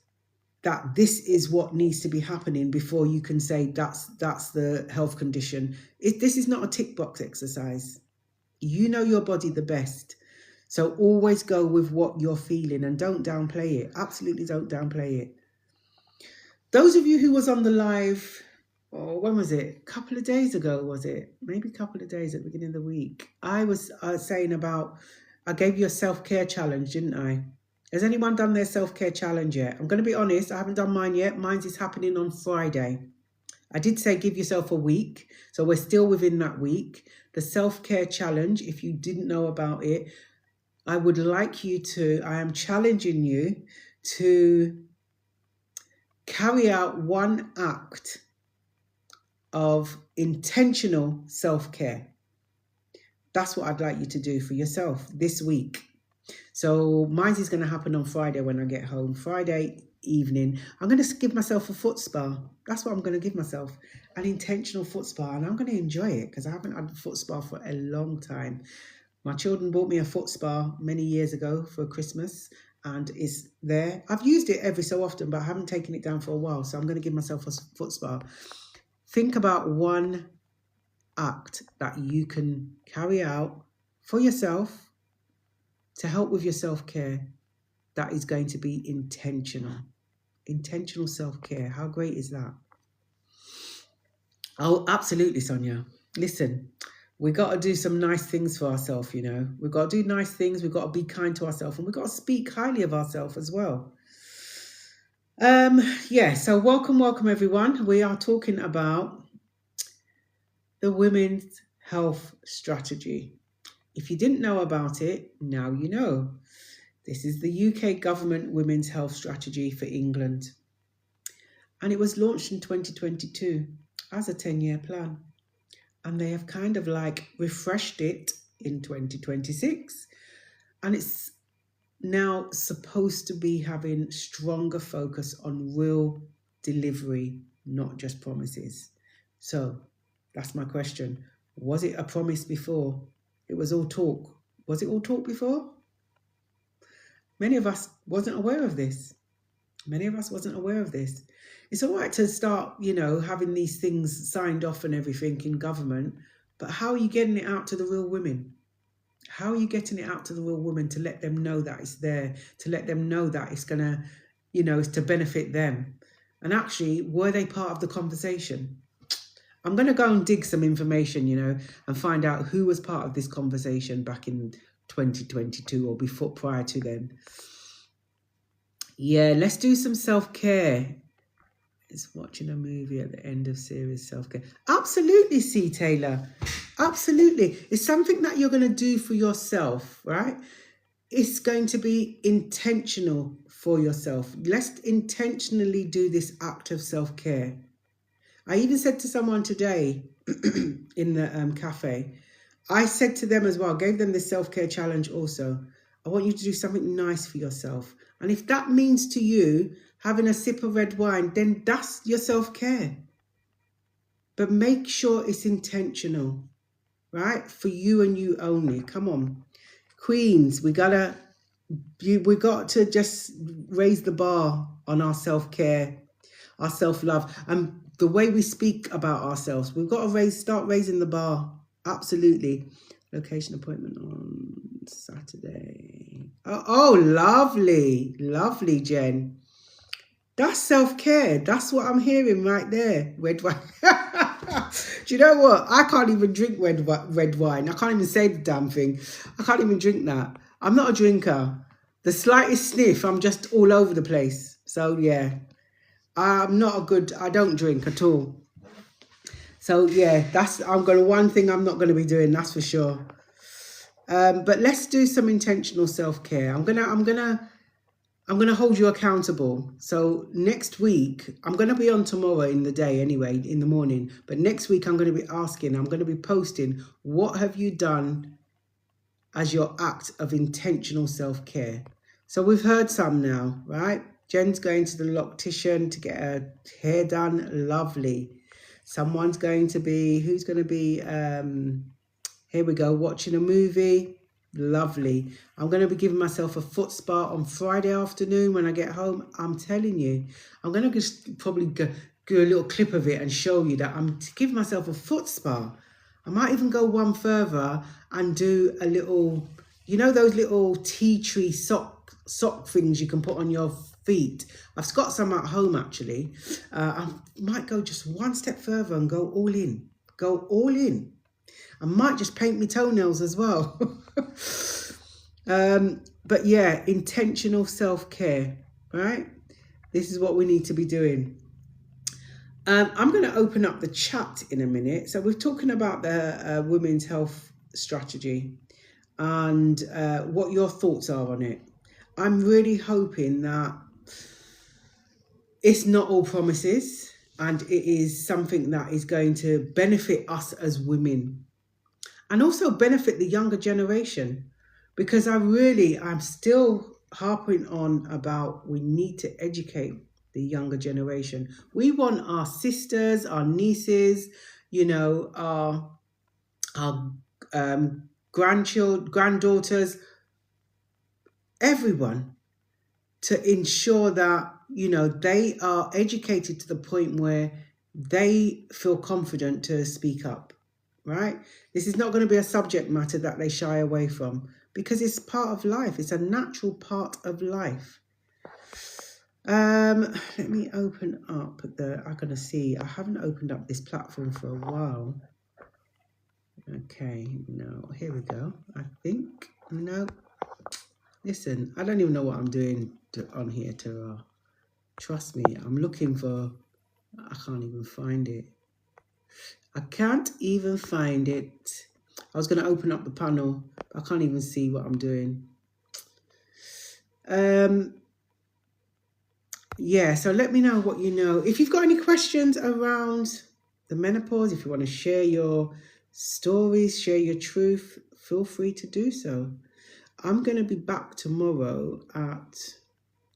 that this is what needs to be happening before you can say that's the health condition. This is not a tick box exercise. You know your body the best. So always go with what you're feeling and don't downplay it. Absolutely don't downplay it. Those of you who was on the live, when was it? A couple of days ago, was it? Maybe a couple of days at the beginning of the week. I was saying about, I gave you a self-care challenge, didn't I? Has anyone done their self-care challenge yet? I'm going to be honest, I haven't done mine yet. Mine's is happening on Friday. I did say give yourself a week. So we're still within that week. The self-care challenge, if you didn't know about it, I am challenging you to carry out one act of intentional self-care. That's what I'd like you to do for yourself this week. So mine is going to happen on Friday when I get home. Friday evening, I'm going to give myself a foot spa. That's what I'm going to give myself, an intentional foot spa. And I'm going to enjoy it because I haven't had a foot spa for a long time. My children bought me a foot spa many years ago for Christmas and it's there. I've used it every so often, but I haven't taken it down for a while. So I'm going to give myself a foot spa. Think about one act that you can carry out for yourself to help with your self-care that is going to be intentional. Intentional self-care. How great is that? Oh, absolutely, Sonia. Listen, we got to do some nice things for ourselves, We've got to do nice things. We've got to be kind to ourselves and we've got to speak highly of ourselves as well. So welcome everyone. We are talking about the Women's Health Strategy. If you didn't know about it, now you know. This is the UK government Women's Health Strategy for England. And it was launched in 2022 as a 10-year plan. And they have kind of refreshed it in 2026. And it's now supposed to be having stronger focus on real delivery, not just promises. So that's my question. Was it a promise before? It was all talk. Was it all talk before? Many of us wasn't aware of this. Many of us wasn't aware of this. It's all right to start, having these things signed off and everything in government, but how are you getting it out to the real women? How are you getting it out to the real women to let them know that it's there, to let them know that it's gonna, it's to benefit them? And actually, were they part of the conversation? I'm going to go and dig some information, and find out who was part of this conversation back in 2022 or before, prior to then. Yeah, let's do some self-care. It's watching a movie at the end of series self-care. Absolutely, C. Taylor. Absolutely. It's something that you're going to do for yourself, right? It's going to be intentional for yourself. Let's intentionally do this act of self-care. I even said to someone today in the cafe, I said to them as well, gave them the self-care challenge also. I want you to do something nice for yourself. And if that means to you having a sip of red wine, then that's your self-care. But make sure it's intentional, right? For you and you only. Come on. Queens, we got to just raise the bar on our self-care, our self-love, and the way we speak about ourselves. We've got to start raising the bar. Absolutely. Location appointment on Saturday. Oh, lovely. Lovely, Jen. That's self-care. That's what I'm hearing right there. Red wine. Do you know what? I can't even drink red wine. I can't even say the damn thing. I can't even drink that. I'm not a drinker. The slightest sniff, I'm just all over the place. So, yeah. I don't drink at all. So, yeah, one thing I'm not going to be doing, that's for sure. But let's do some intentional self-care. I'm gonna hold you accountable. So next week, I'm gonna be on tomorrow in the day anyway, in the morning. But next week, I'm gonna be posting, what have you done as your act of intentional self-care? So we've heard some now, right? Jen's going to the loctician to get her hair done. Lovely. Someone's going to be, who's going to be, here we go, watching a movie. Lovely. I'm going to be giving myself a foot spa on Friday afternoon when I get home. I'm telling you, I'm going to just probably do a little clip of it and show you that I'm giving myself a foot spa. I might even go one further and do a little, those little tea tree sock things you can put on your feet. I've got some at home actually. I might go just one step further and go all in. I might just paint my toenails as well. But yeah, intentional self-care, right? This is what we need to be doing. I'm going to open up the chat in a minute. So we're talking about the women's health strategy and what your thoughts are on it. I'm really hoping that it's not all promises and it is something that is going to benefit us as women and also benefit the younger generation, because I'm still harping on about we need to educate the younger generation. We want our sisters, our nieces, our granddaughters, everyone, to ensure that, they are educated to the point where they feel confident to speak up, right? This is not going to be a subject matter that they shy away from, because it's part of life. It's a natural part of life. Let me open up I'm going to see. I haven't opened up this platform for a while. Okay, no, here we go. I think, no. Listen, I don't even know what I'm doing on here, Tara. Trust me, I'm looking for, I can't even find it. I can't even find it. I was going to open up the panel, but I can't even see what I'm doing. Yeah, so let me know what you know. If you've got any questions around the menopause, if you want to share your stories, share your truth, feel free to do so. I'm going to be back tomorrow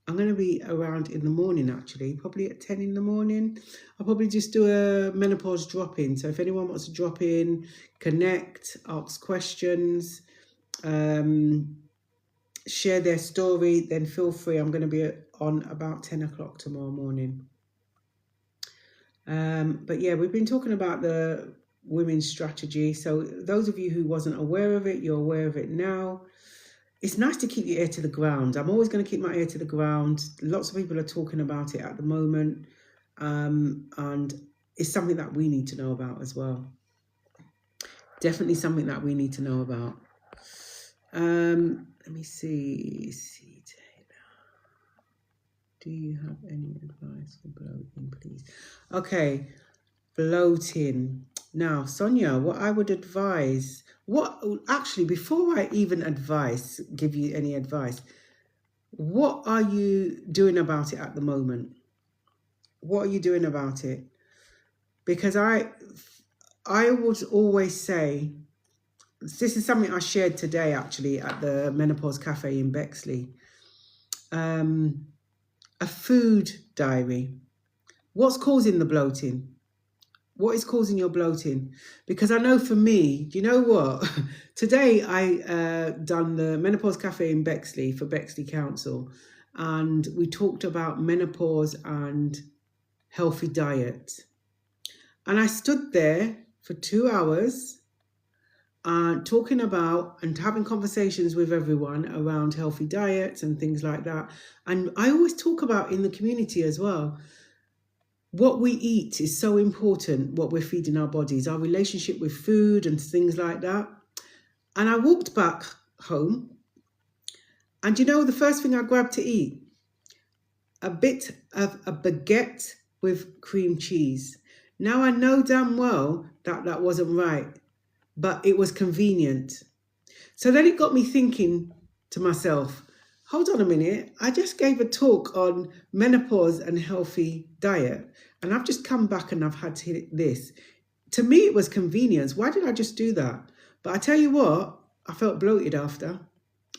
I'm going to be around in the morning, actually, probably at 10 in the morning. I'll probably just do a menopause drop-in. So if anyone wants to drop in, connect, ask questions, share their story, then feel free. I'm going to be on about 10 o'clock tomorrow morning. But yeah, we've been talking about the women's strategy. So those of you who wasn't aware of it, you're aware of it now. It's nice to keep your ear to the ground. I'm always going to keep my ear to the ground. Lots of people are talking about it at the moment. And it's something that we need to know about as well. Definitely something that we need to know about. Let me see. Do you have any advice for bloating, please? Okay, bloating. Now, Sonia, what I would advise, actually, before I even give you any advice, what are you doing about it at the moment? What are you doing about it? Because I would always say, this is something I shared today, actually, at the Menopause Cafe in Bexley. A food diary. What's causing the bloating? What is causing your bloating? Because I know for me, you know what? Today I done the Menopause Cafe in Bexley for Bexley Council, and we talked about menopause and healthy diet. And I stood there for 2 hours talking about and having conversations with everyone around healthy diets and things like that. And I always talk about in the community as well, what we eat is so important, what we're feeding our bodies, our relationship with food and things like that. And I walked back home, and you know, the first thing I grabbed to eat, a bit of a baguette with cream cheese. Now I know damn well that that wasn't right, but it was convenient. So then it got me thinking to myself, hold on a minute, I just gave a talk on menopause and healthy diet, and I've just come back and I've had this. To me, it was convenience. Why did I just do that? But I tell you what, I felt bloated after.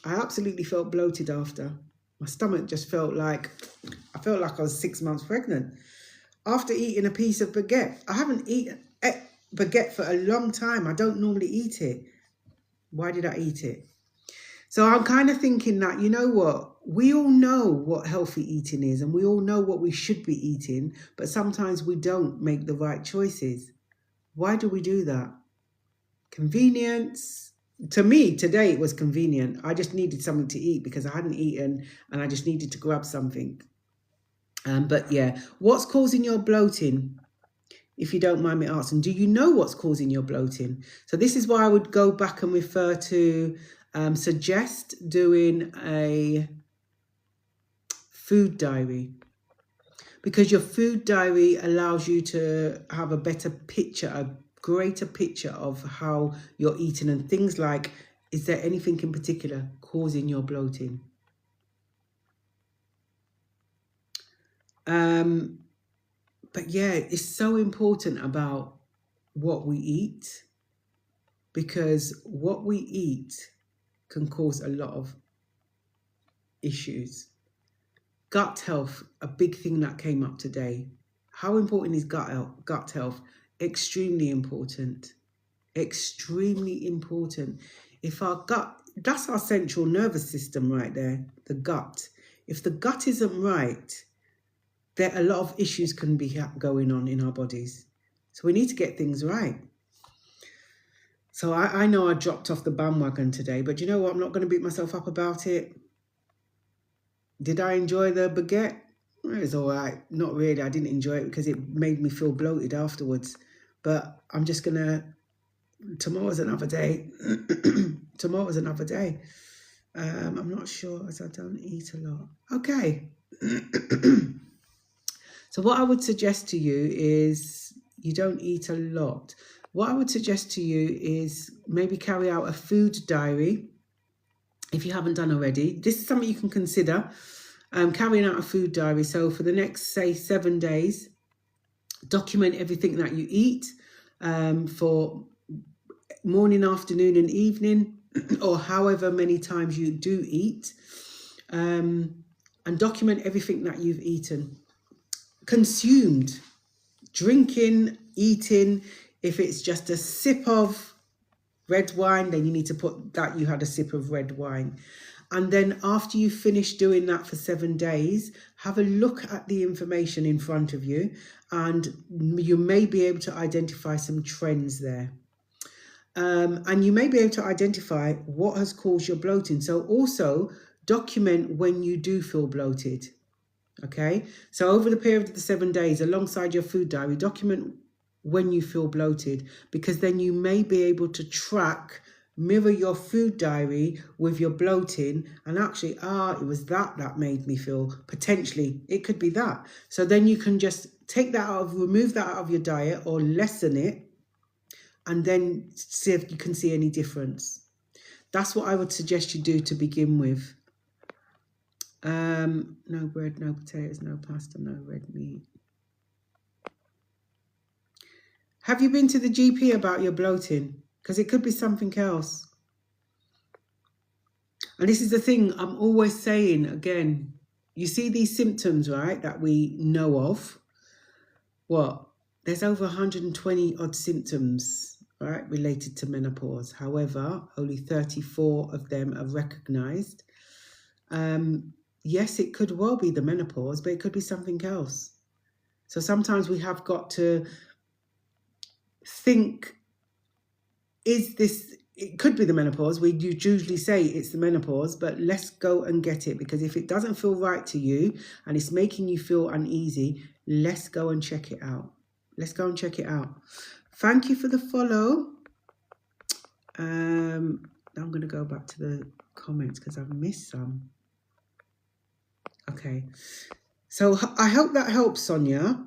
I absolutely felt bloated after. My stomach just felt like, I felt like I was 6 months pregnant. After eating a piece of baguette, I haven't eaten baguette for a long time. I don't normally eat it. Why did I eat it? So I'm kind of thinking that, you know what, we all know what healthy eating is, and we all know what we should be eating, but sometimes we don't make the right choices. Why do we do that? Convenience. To me, today it was convenient. I just needed something to eat because I hadn't eaten, and I just needed to grab something. But yeah, what's causing your bloating? If you don't mind me asking, do you know what's causing your bloating? So this is why I would go back and refer to, suggest doing a food diary, because your food diary allows you to have a better picture, a greater picture of how you're eating, and things like, is there anything in particular causing your bloating? But yeah, it's so important about what we eat, because what we eat can cause a lot of issues. Gut health, a big thing that came up today. How important is gut health? Extremely important. Extremely important. If our gut, that's our central nervous system right there, the gut. If the gut isn't right, there a lot of issues can be going on in our bodies. So we need to get things right. So I know I dropped off the bandwagon today, but you know what? I'm not going to beat myself up about it. Did I enjoy the baguette? It was all right. Not really. I didn't enjoy it because it made me feel bloated afterwards. But I'm just going to, tomorrow's another day. Tomorrow's another day. I'm not sure, as I don't eat a lot. Okay. So what I would suggest to you is, you don't eat a lot. What I would suggest to you is maybe carry out a food diary if you haven't done already. This is something you can consider, carrying out a food diary. So for the next, say, 7 days, document everything that you eat for morning, afternoon and evening, or however many times you do eat, and document everything that you've eaten, consumed, drinking, eating. If it's just a sip of red wine, then you need to put that you had a sip of red wine. And then after you finish doing that for 7 days, have a look at the information in front of you, and you may be able to identify some trends there. And you may be able to identify what has caused your bloating. So also document when you do feel bloated. Okay, so over the period of the 7 days, alongside your food diary, document when you feel bloated, because then you may be able to mirror your food diary with your bloating, and actually, it was that made me feel, potentially, it could be that. So then you can just remove that out of your diet or lessen it, and then see if you can see any difference. That's what I would suggest you do to begin with. No bread, no potatoes, no pasta, no red meat. Have you been to the GP about your bloating? Because it could be something else. And this is the thing I'm always saying again. You see these symptoms, right, that we know of. There's over 120 odd symptoms, right, related to menopause. However, only 34 of them are recognised. Yes, it could well be the menopause, but it could be something else. So sometimes we have got to think, it could be the menopause. We usually say it's the menopause, but let's go and get it, because if it doesn't feel right to you and it's making you feel uneasy, let's go and check it out. Let's go and check it out. Thank you for the follow. I'm going to go back to the comments because I've missed some. Okay, so I hope that helps, Sonia.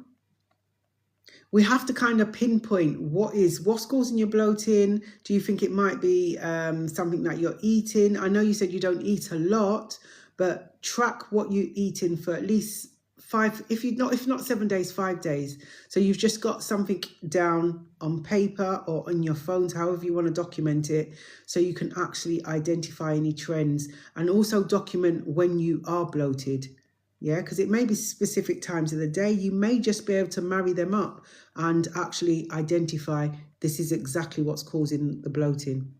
We have to kind of pinpoint what's causing your bloating. Do you think it might be something that you're eating? I know you said you don't eat a lot, but track what you're eating for at least 5, if not 7 days, 5 days. So you've just got something down on paper or on your phones, however you want to document it, so you can actually identify any trends, and also document when you are bloated. Yeah, because it may be specific times of the day. You may just be able to marry them up and actually identify this is exactly what's causing the bloating.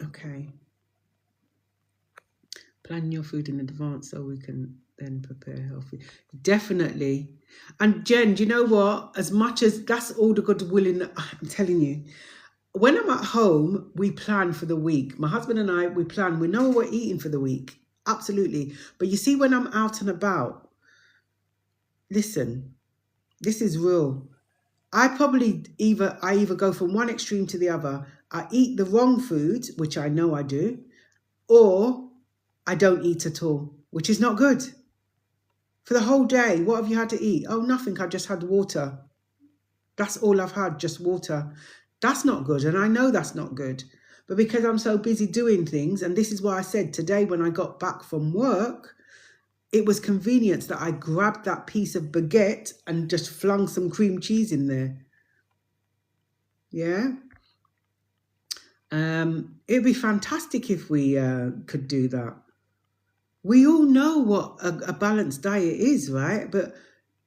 Okay. Plan your food in advance so we can then prepare healthy. Definitely. And Jen, do you know what? As much as that's all the good willing, I'm telling you, when I'm at home, we plan for the week. My husband and I, we plan. We know what we're eating for the week. Absolutely. But you see, when I'm out and about, listen, this is real. I either go from one extreme to the other. I eat the wrong food, which I know I do, or I don't eat at all, which is not good. For the whole day, what have you had to eat? Oh, nothing. I just had water. That's all I've had, just water. That's not good, and I know that's not good. But because I'm so busy doing things, and this is why I said today when I got back from work, it was convenient that I grabbed that piece of baguette and just flung some cream cheese in there. Yeah? It'd be fantastic if we could do that. We all know what a balanced diet is, right? But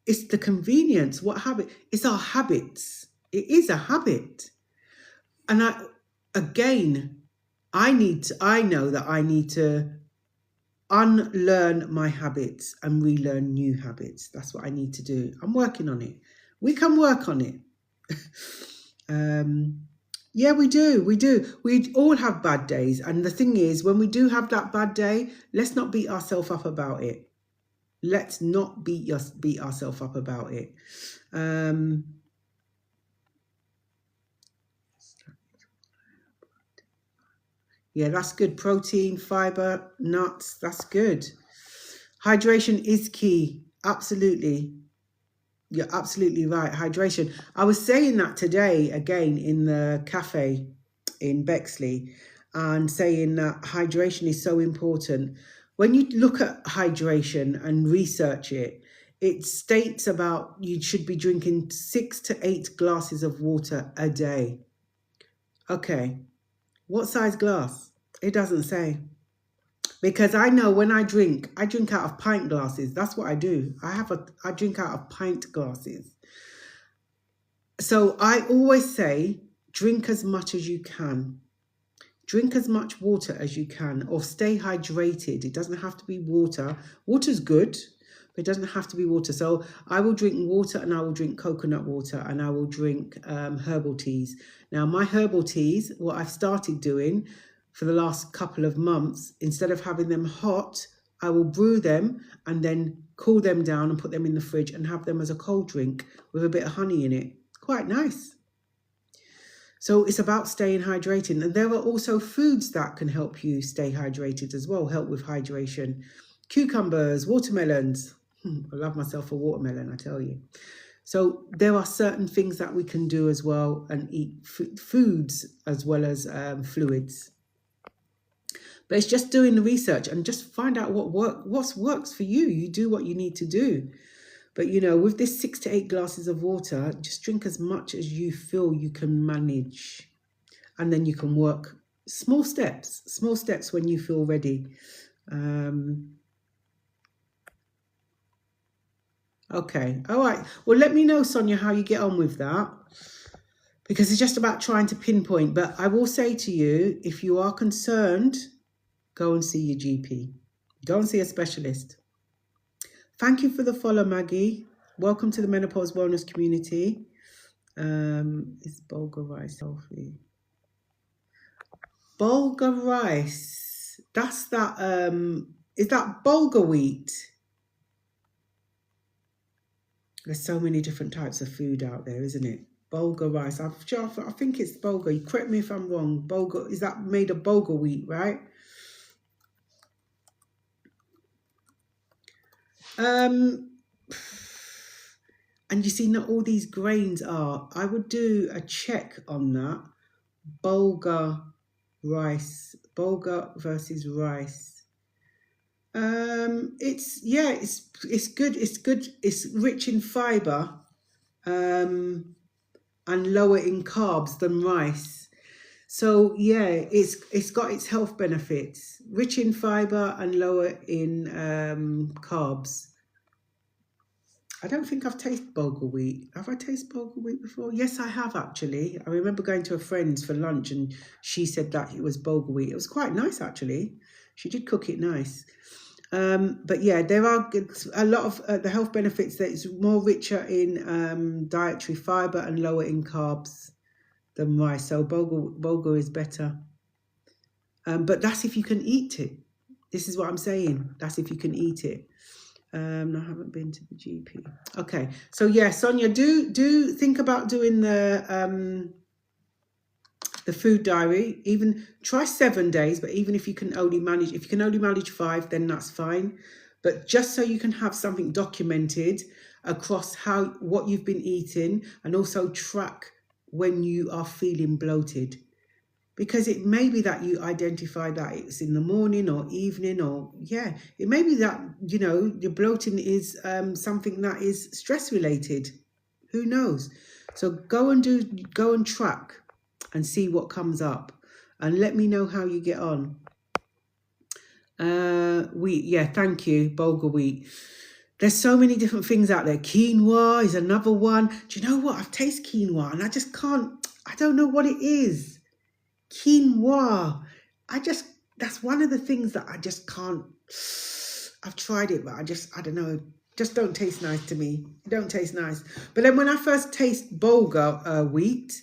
it's the convenience. It's our habits. It is a habit. And I know that I need to unlearn my habits and relearn new habits. That's what I need to do. I'm working on it. We can work on it. Yeah, we do. We all have bad days. And the thing is, when we do have that bad day, let's not beat ourselves up about it. Let's not beat ourselves up about it. Yeah, that's good. Protein, fiber, nuts, that's good. Hydration is key. Absolutely. You're absolutely right. Hydration. I was saying that today again in the cafe in Bexley, and saying that hydration is so important. When you look at hydration and research it, it states about you should be drinking 6 to 8 glasses of water a day. Okay. What size glass? It doesn't say. Because I know when I drink out of pint glasses. That's what I do. I drink out of pint glasses. So I always say, drink as much as you can. Drink as much water as you can, or stay hydrated. It doesn't have to be water. Water's good, but it doesn't have to be water. So I will drink water, and I will drink coconut water, and I will drink herbal teas. Now, my herbal teas, what I've started doing for the last couple of months, instead of having them hot, I will brew them and then cool them down and put them in the fridge and have them as a cold drink with a bit of honey in it. Quite nice. So it's about staying hydrated. And there are also foods that can help you stay hydrated as well, help with hydration. Cucumbers, watermelons. I love myself a watermelon, I tell you. So there are certain things that we can do as well, and eat foods as well as fluids. But it's just doing the research and just find out what works for you. You do what you need to do. But, you know, with this 6 to 8 glasses of water, just drink as much as you feel you can manage. And then you can work small steps when you feel ready. Okay. All right. Well, let me know, Sonia, how you get on with that. Because it's just about trying to pinpoint. But I will say to you, if you are concerned, go and see your GP. Go and see a specialist. Thank you for the follow, Maggie. Welcome to the Menopause Wellness community. Is bulgur rice healthy? Bulgur rice. That's that. Is that bulgur wheat? There's so many different types of food out there, isn't it? Bulgur rice. I think it's bulgur. You correct me if I'm wrong. Bulgur, is that made of bulgur wheat, right? And you see, not all these grains are. I would do a check on that. Bulgur rice. Bulgur versus rice. It's good. It's good. It's rich in fiber, and lower in carbs than rice. So yeah, it's got its health benefits. Rich in fiber and lower in carbs. I don't think I've tasted bulgur wheat. Have I tasted bulgur wheat before? Yes, I have actually. I remember going to a friend's for lunch and she said that it was bulgur wheat. It was quite nice actually. She did cook it nice. But yeah, there are a lot of the health benefits that it's more richer in dietary fiber and lower in carbs than rice. So bulgur is better. But that's if you can eat it. This is what I'm saying. That's if you can eat it. I haven't been to the GP. Okay, so yeah, Sonia, do think about doing the food diary. Even try 7 days, but even if you can only manage 5, then that's fine. But just so you can have something documented across what you've been eating, and also track when you are feeling bloated. Because it may be that you identify that it's in the morning or evening, or it may be that, you know, your bloating is something that is stress related. Who knows? So go and track and see what comes up, and let me know how you get on. Wheat, thank you, bulgur wheat. There's so many different things out there. Quinoa is another one. Do you know what? I've tasted quinoa and I don't know what it is. Quinoa. That's one of the things that I just can't. I've tried it, but I don't know. Just don't taste nice to me. It don't taste nice. But then when I first taste bulgur wheat,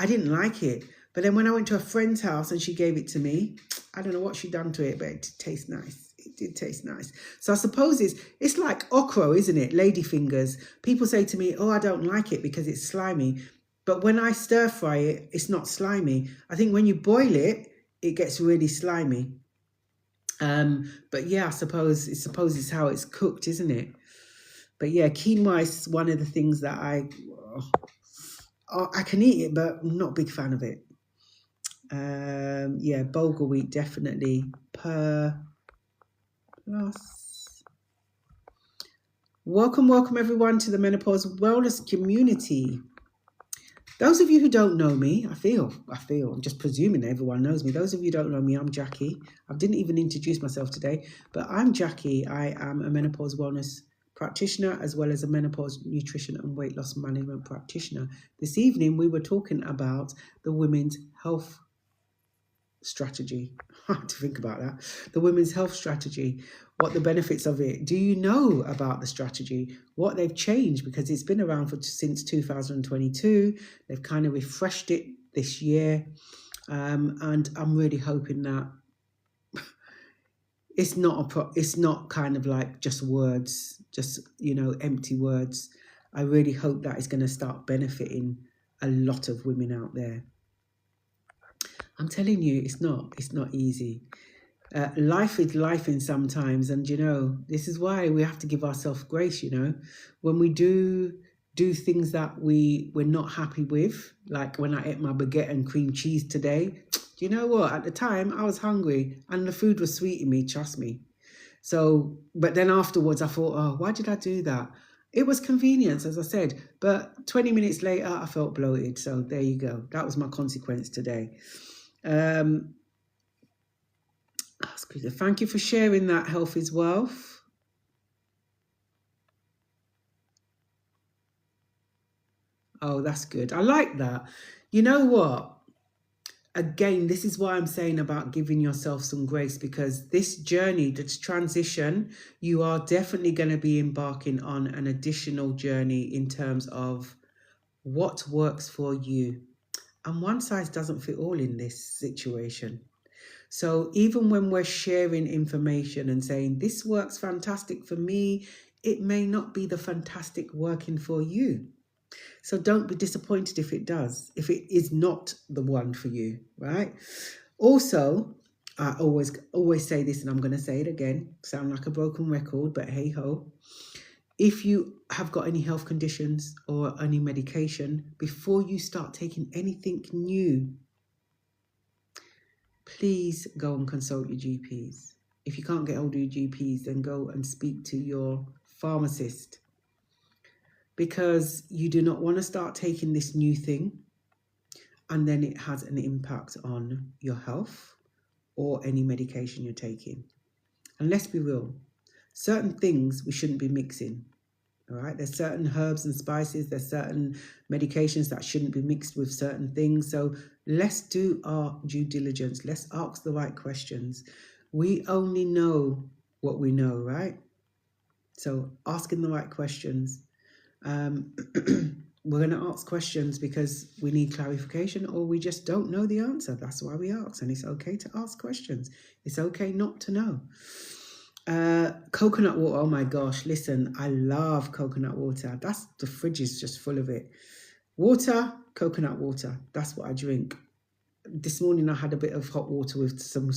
I didn't like it. But then when I went to a friend's house and she gave it to me, I don't know what she done to it, but it did taste nice. It did taste nice. So I suppose it's like okra, isn't it? Ladyfingers. People say to me, oh, I don't like it because it's slimy. But when I stir fry it, it's not slimy. I think when you boil it, it gets really slimy. But yeah, I suppose it's how it's cooked, isn't it? But yeah, quinoa is one of the things that I can eat it, but I'm not a big fan of it. Bulgur wheat definitely per plus. Welcome everyone to the Menopause Wellness community. Those of you who don't know me, I feel, I'm just presuming everyone knows me. Those of you who don't know me, I'm Jackie. I didn't even introduce myself today, but I'm Jackie. I am a menopause wellness practitioner, as well as a menopause nutrition and weight loss management practitioner. This evening, we were talking about the women's health strategy. I have to think about that. The women's health strategy. What the benefits of it? Do you know about the strategy? What they've changed? Because it's been around since 2022. They've kind of refreshed it this year. And I'm really hoping that it's not kind of like just words, just, empty words. I really hope that is going to start benefiting a lot of women out there. I'm telling you, it's not easy. Life is life in sometimes, and this is why we have to give ourselves grace. When we do things that we're not happy with, like when I ate my baguette and cream cheese today. Do you know what? At the time, I was hungry and the food was sweet in me, trust me. So, but then afterwards, I thought, oh, why did I do that? It was convenience, as I said. But 20 minutes later, I felt bloated. So there you go. That was my consequence today. Thank you for sharing that. Health is wealth. Oh, that's good. I like that. You know what? Again, this is why I'm saying about giving yourself some grace, because this journey, this transition, you are definitely going to be embarking on an additional journey in terms of what works for you. And one size doesn't fit all in this situation. So even when we're sharing information and saying this works fantastic for me, it may not be the fantastic working for you. So don't be disappointed if it does, if it is not the one for you, right? Also, I always say this, and I'm going to say it again, sound like a broken record, but hey ho. If you have got any health conditions or any medication, before you start taking anything new, please go and consult your GPs. If you can't get hold of your GPs, then go and speak to your pharmacist, because you do not want to start taking this new thing and then it has an impact on your health or any medication you're taking. And let's be real, certain things we shouldn't be mixing. All right, there's certain herbs and spices, there's certain medications that shouldn't be mixed with certain things. So let's do our due diligence. Let's ask the right questions. We only know what we know, right? So asking the right questions. We're going to ask questions because we need clarification, or we just don't know the answer. That's why we ask, and it's okay to ask questions. It's okay not to know. Coconut water, oh my gosh, listen, I love coconut water. The fridge is just full of it. Water, coconut water, that's what I drink. This morning I had a bit of hot water with some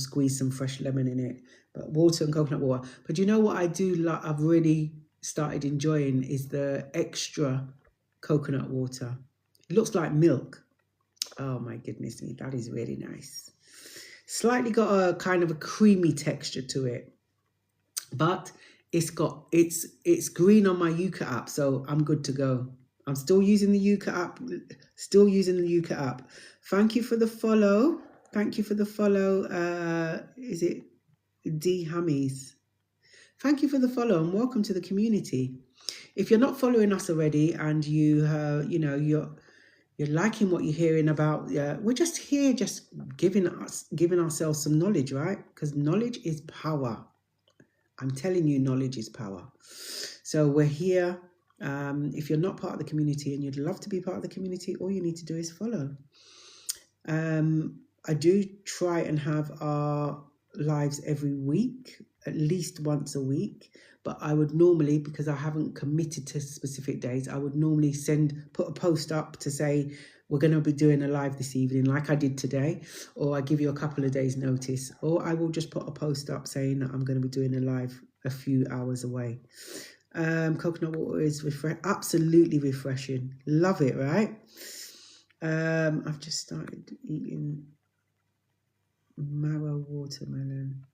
fresh lemon in it, but water and coconut water. But you know what I do, I've really started enjoying is the extra coconut water. It looks like milk. Oh my goodness me, that is really nice. Slightly got a kind of a creamy texture to it, but it's green on my Yuka app, so I'm good to go. I'm still using the Yuka app. Thank you for the follow. Is it D Hammies? Thank you for the follow and welcome to the community. If you're not following us already and you're liking what you're hearing about, we're just here, just giving ourselves some knowledge, right? Because knowledge is power. I'm telling you, knowledge is power. So we're here. If you're not part of the community and you'd love to be part of the community, all you need to do is follow. I do try and have our lives every week, at least once a week, but I would normally, because I haven't committed to specific days, I would normally put a post up to say we're going to be doing a live this evening like I did today, or I give you a couple of days notice, or I will just put a post up saying that I'm going to be doing a live a few hours away. Coconut water is absolutely refreshing. Love it, right? I've just started eating marrow watermelon.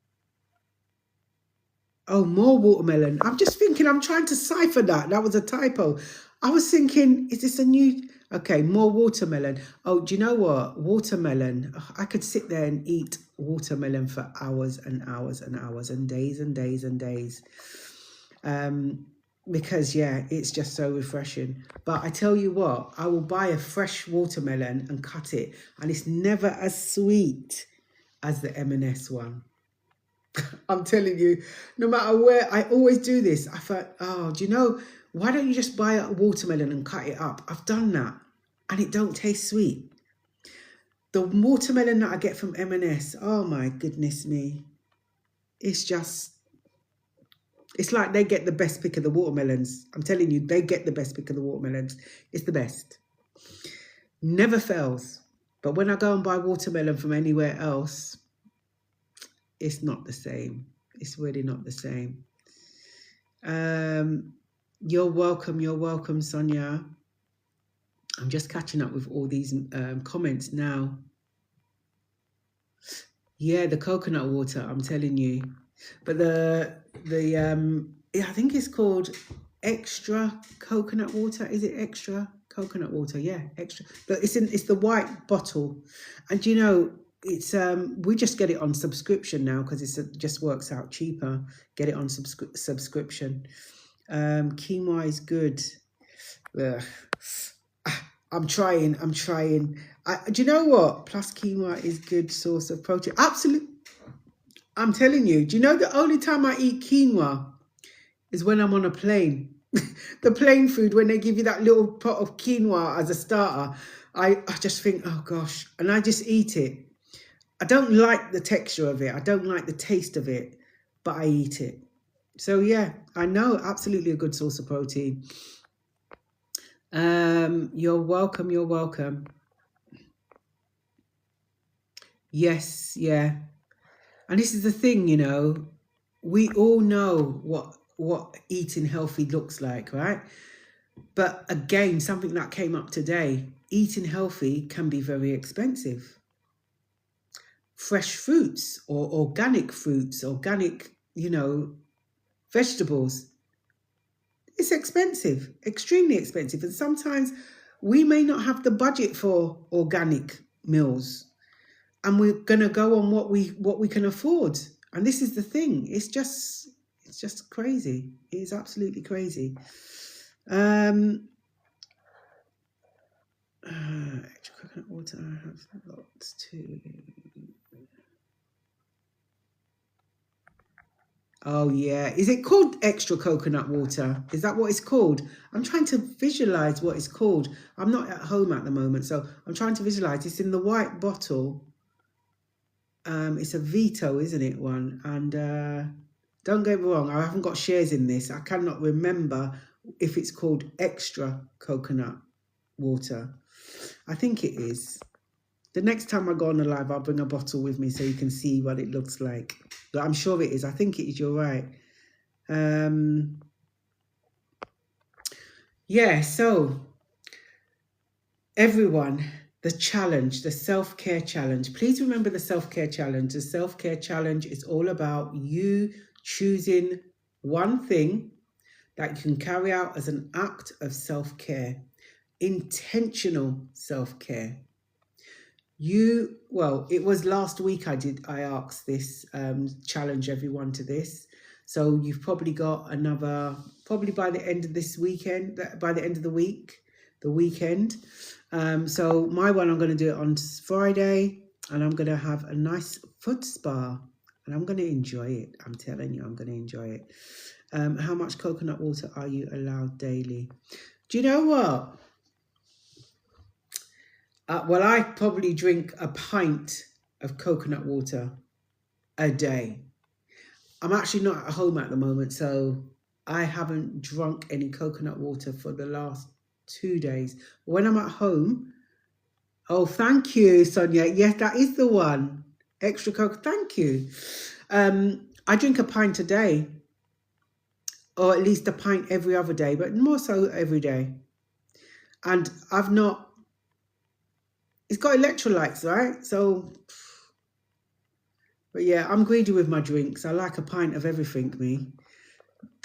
Oh, more watermelon. I'm just thinking, I'm trying to cipher that. That was a typo. I was thinking, is this a new... Okay, more watermelon. Oh, do you know what? Watermelon. I could sit there and eat watermelon for hours and hours and hours and days and days and days. Because, yeah, it's just so refreshing. But I tell you what, I will buy a fresh watermelon and cut it. And it's never as sweet as the M&S one. I'm telling you, no matter where, I always do this. I thought, oh, do you know, why don't you just buy a watermelon and cut it up? I've done that and it don't taste sweet. The watermelon that I get from M&S, oh my goodness me. It's like they get the best pick of the watermelons. I'm telling you, they get the best pick of the watermelons. It's the best. Never fails. But when I go and buy watermelon from anywhere else, it's not the same. It's really not the same. You're welcome, Sonia. I'm just catching up with all these comments now. Yeah, the coconut water, I'm telling you. But I think it's called extra coconut water. Is it extra coconut water? Yeah, extra. But it's the white bottle. And you know, it's we just get it on subscription now because it just works out cheaper. Get it on subscription. Quinoa is good. Ugh. I'm trying. Do you know what? Plus quinoa is good source of protein. Absolutely. I'm telling you. Do you know the only time I eat quinoa is when I'm on a plane? The plane food, when they give you that little pot of quinoa as a starter, I just think, oh gosh, and I just eat it. I don't like the texture of it. I don't like the taste of it, but I eat it. So yeah, I know, absolutely a good source of protein. You're welcome. Yes, yeah. And this is the thing, you know, we all know what eating healthy looks like, right? But again, something that came up today, eating healthy can be very expensive. Fresh fruits or organic fruits, organic, you know, vegetables, it's expensive, extremely expensive. And sometimes we may not have the budget for organic meals. And we're going to go on what we can afford. And this is the thing. It's just crazy. It is absolutely crazy. Extra coconut water. I have lots too. Oh yeah. Is it called extra coconut water? Is that what it's called? I'm trying to visualize what it's called. I'm not at home at the moment, so I'm trying to visualize. It's in the white bottle. It's a Vito, isn't it, one? And don't get me wrong, I haven't got shares in this. I cannot remember if it's called extra coconut water. I think it is. The next time I go on a live, I'll bring a bottle with me so you can see what it looks like. But I'm sure it is. I think it is. You're right. Yeah, so everyone, the challenge, the self-care challenge. Please remember the self-care challenge. The self-care challenge is all about you choosing one thing that you can carry out as an act of self-care, intentional self-care. It was last week I asked this, challenge everyone to this. So you've probably got another, probably by the end of this weekend, by the end of the week, the weekend. So my one, I'm going to do it on Friday, and I'm going to have a nice foot spa, and I'm going to enjoy it. I'm telling you, I'm going to enjoy it. How much coconut water are you allowed daily? Do you know what? I probably drink a pint of coconut water a day. I'm actually not at home at the moment, so I haven't drunk any coconut water for the last 2 days. When I'm at home, oh, thank you, Sonia. Yes, that is the one. Extra Coke. Thank you. I drink a pint a day, or at least a pint every other day, but more so every day. And it's got electrolytes, right? So, but yeah, I'm greedy with my drinks. I like a pint of everything, me.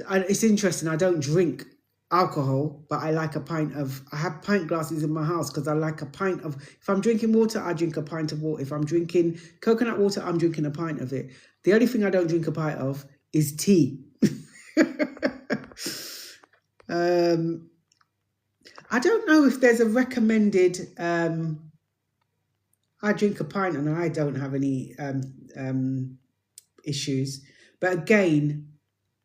It's interesting, I don't drink alcohol, but I like I have pint glasses in my house because I like a pint of, if I'm drinking water, I drink a pint of water. If I'm drinking coconut water, I'm drinking a pint of it. The only thing I don't drink a pint of is tea. I don't know if there's a recommended, I drink a pint and I don't have any issues. But again,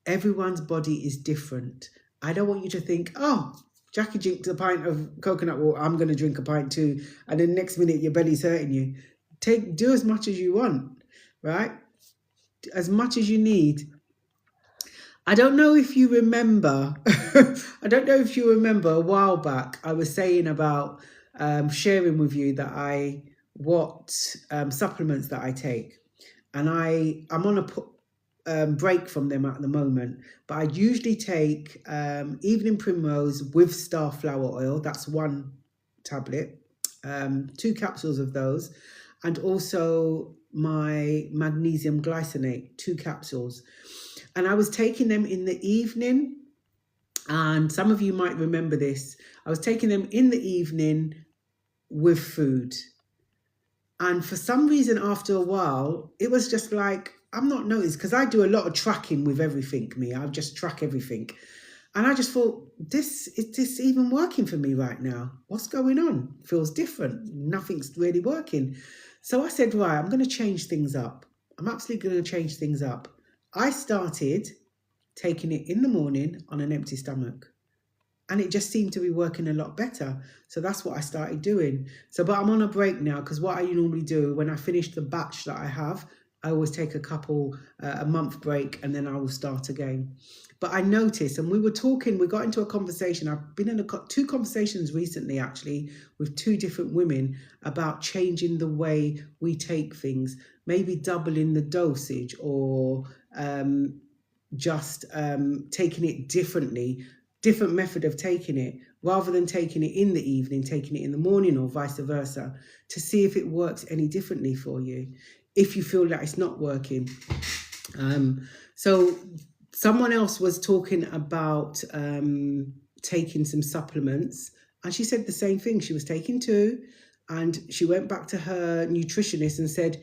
everyone's body is different. I don't want you to think, oh, Jackie drinks a pint of coconut water, I'm going to drink a pint too. And then next minute your belly's hurting you. Do as much as you want, right? As much as you need. I don't know if you remember, a while back, I was saying about sharing with you that what supplements that I take. And I'm on a break from them at the moment, but I usually take evening primrose with star flower oil. That's one tablet, 2 capsules of those, and also my magnesium glycinate, 2 capsules. And I was taking them in the evening, and some of you might remember this. I was taking them in the evening with food. And for some reason, after a while, it was just like, I'm not noticed, because I do a lot of tracking with everything, I just track everything. And I just thought, is this even working for me right now? What's going on? Feels different. Nothing's really working. So I said, right, I'm going to change things up. I'm absolutely going to change things up. I started taking it in the morning on an empty stomach. And it just seemed to be working a lot better. So that's what I started doing. But I'm on a break now, because what I normally do when I finish the batch that I have, I always take a month break, and then I will start again. But I noticed, and we got into a conversation. I've been in 2 conversations recently, actually, with 2 different women about changing the way we take things, maybe doubling the dosage, or just taking it differently, different method of taking it, rather than taking it in the evening, taking it in the morning, or vice versa, to see if it works any differently for you, if you feel that it's not working. So someone else was talking about taking some supplements, and she said the same thing. She was taking 2, and she went back to her nutritionist and said,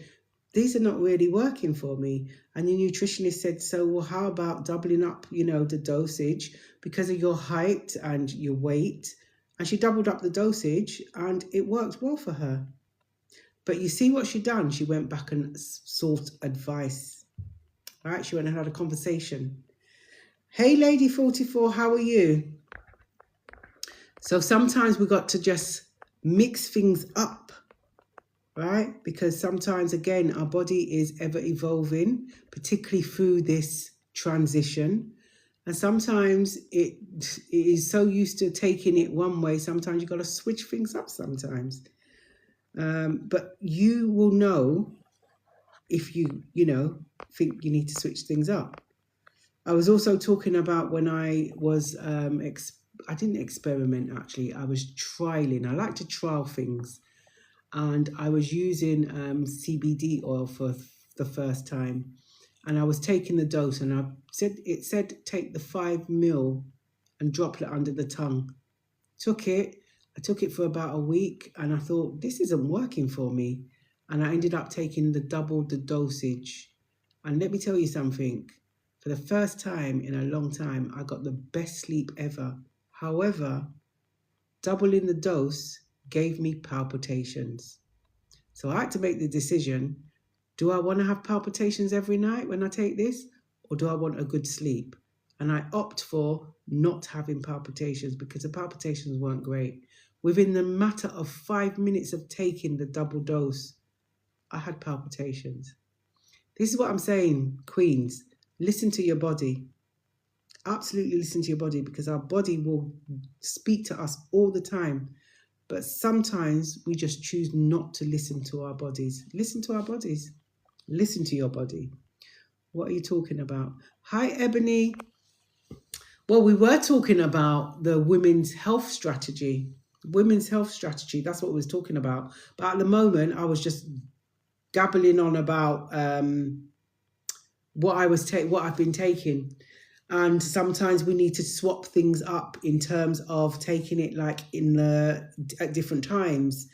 these are not really working for me. And the nutritionist said, so, well, how about doubling up, the dosage because of your height and your weight? And she doubled up the dosage, and it worked well for her. But you see what she done? She went back and sought advice. Right? She went and had a conversation. Hey, Lady 44, how are you? So sometimes we got to just mix things up, right? Because sometimes, again, our body is ever evolving, particularly through this transition. And sometimes it is so used to taking it one way, sometimes you've got to switch things up sometimes. But you will know if you think you need to switch things up. I was also talking about when I was, I didn't experiment, actually. I was trialing. I like to trial things. And I was using CBD oil for the first time. And I was taking the dose, and it said take the 5 ml and droplet under the tongue. I took it for about a week, and I thought, this isn't working for me. And I ended up taking double the dosage. And let me tell you something. For the first time in a long time, I got the best sleep ever. However, doubling the dose gave me palpitations. So I had to make the decision, do I want to have palpitations every night when I take this, or do I want a good sleep? And I opt for not having palpitations, because the palpitations weren't great. Within the matter of 5 minutes of taking the double dose, I had palpitations. This is what I'm saying, Queens. Listen to your body. Absolutely listen to your body, because our body will speak to us all the time. But sometimes we just choose not to listen to our bodies. Listen to our bodies. Listen to your body. What are you talking about? Hi, Ebony. Well, we were talking about the women's health strategy. Women's health strategy, that's what we was talking about. But at the moment, I was just gabbling on about what I've been taking. And sometimes we need to swap things up in terms of taking it like at different times.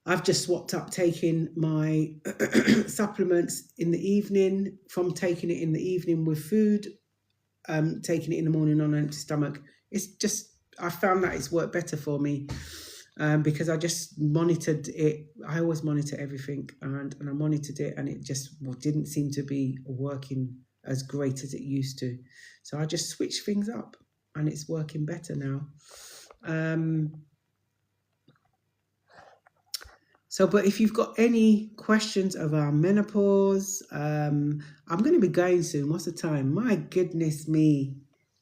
I've just swapped up taking my supplements in the evening, from taking it in the evening with food, taking it in the morning on an empty stomach. It's just, I found that it's worked better for me. because I just monitored it. I always monitor everything, and I monitored it, and it just didn't seem to be working as great as it used to. So I just switched things up, and it's working better now. But if you've got any questions around menopause, I'm going to be going soon. What's the time? My goodness me.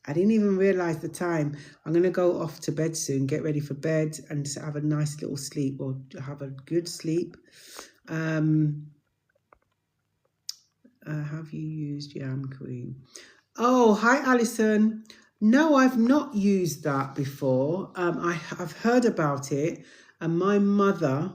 I didn't even realize the time. I'm going to go off to bed soon, get ready for bed and just have a nice little sleep, or have a good sleep. Have you used yam cream? Oh, hi, Alison. No, I've not used that before. I've heard about it, and my mother,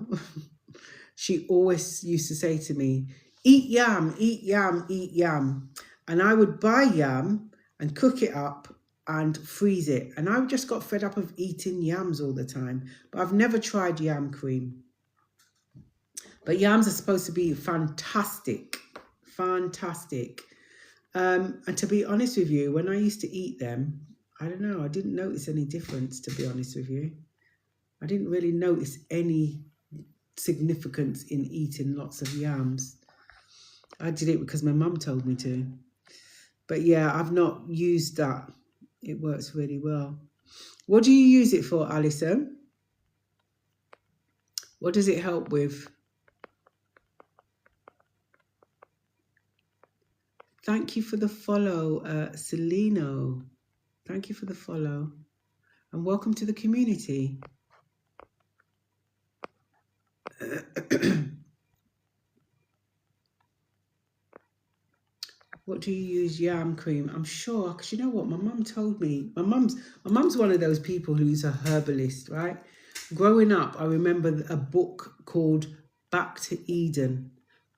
she always used to say to me, eat yam, eat yam, eat yam. And I would buy yam and cook it up and freeze it. And I just got fed up of eating yams all the time. But I've never tried yam cream. But yams are supposed to be fantastic. Fantastic. And to be honest with you, when I used to eat them, I don't know, I didn't notice any difference, to be honest with you. I didn't really notice any significance in eating lots of yams. I did it because my mum told me to. But yeah, I've not used that. It works really well. What do you use it for, Alison? What does it help with? Thank you for the follow, Celino. Thank you for the follow. And welcome to the community. What do you use yam cream? I'm sure, because you know what, my mum told me. My mum's one of those people who's a herbalist, right? Growing up, I remember a book called Back to Eden.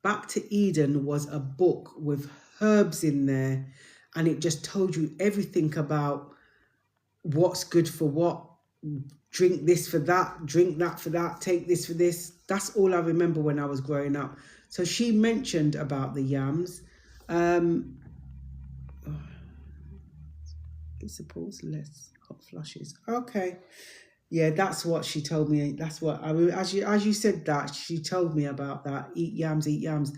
Back to Eden was a book with herbs in there, and it just told you everything about what's good for what. Drink this for that, drink that for that, take this for this. That's all I remember when I was growing up. So she mentioned about the yams. It supports less hot flushes. Okay. Yeah, that's what she told me. That's what as you said that, she told me about that. Eat yams, eat yams.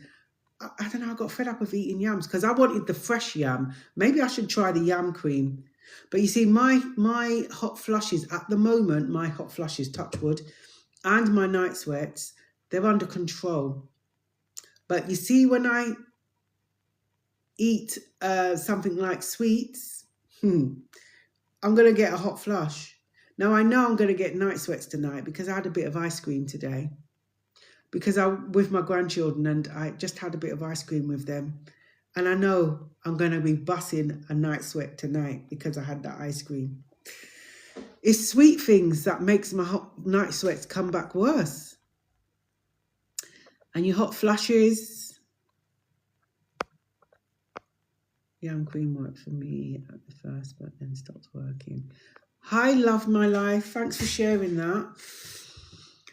I don't know, I got fed up of eating yams because I wanted the fresh yam. Maybe I should try the yam cream. But you see, my hot flushes at the moment, my hot flushes, touch wood, and my night sweats, they're under control. But you see, when I eat something like sweets, I'm going to get a hot flush. Now, I know I'm going to get night sweats tonight because I had a bit of ice cream today. Because I'm with my grandchildren and I just had a bit of ice cream with them. And I know I'm going to be bussing a night sweat tonight because I had that ice cream. It's sweet things that makes my hot night sweats come back worse. And your hot flushes. Yam cream worked for me at the first, but then stopped working. Hi, love my life. Thanks for sharing that.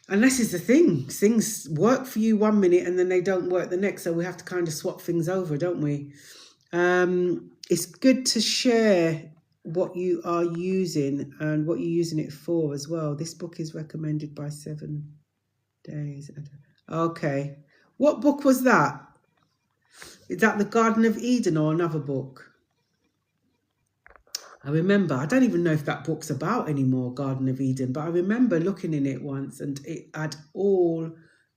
And this is the thing. Things work for you one minute and then they don't work the next. So we have to kind of swap things over, don't we? It's good to share what you are using and what you're using it for as well. This book is recommended by 7 days. Okay. What book was that? Is that The Garden of Eden or another book? I remember, I don't even know if that book's about anymore, Garden of Eden, but I remember looking in it once and it had all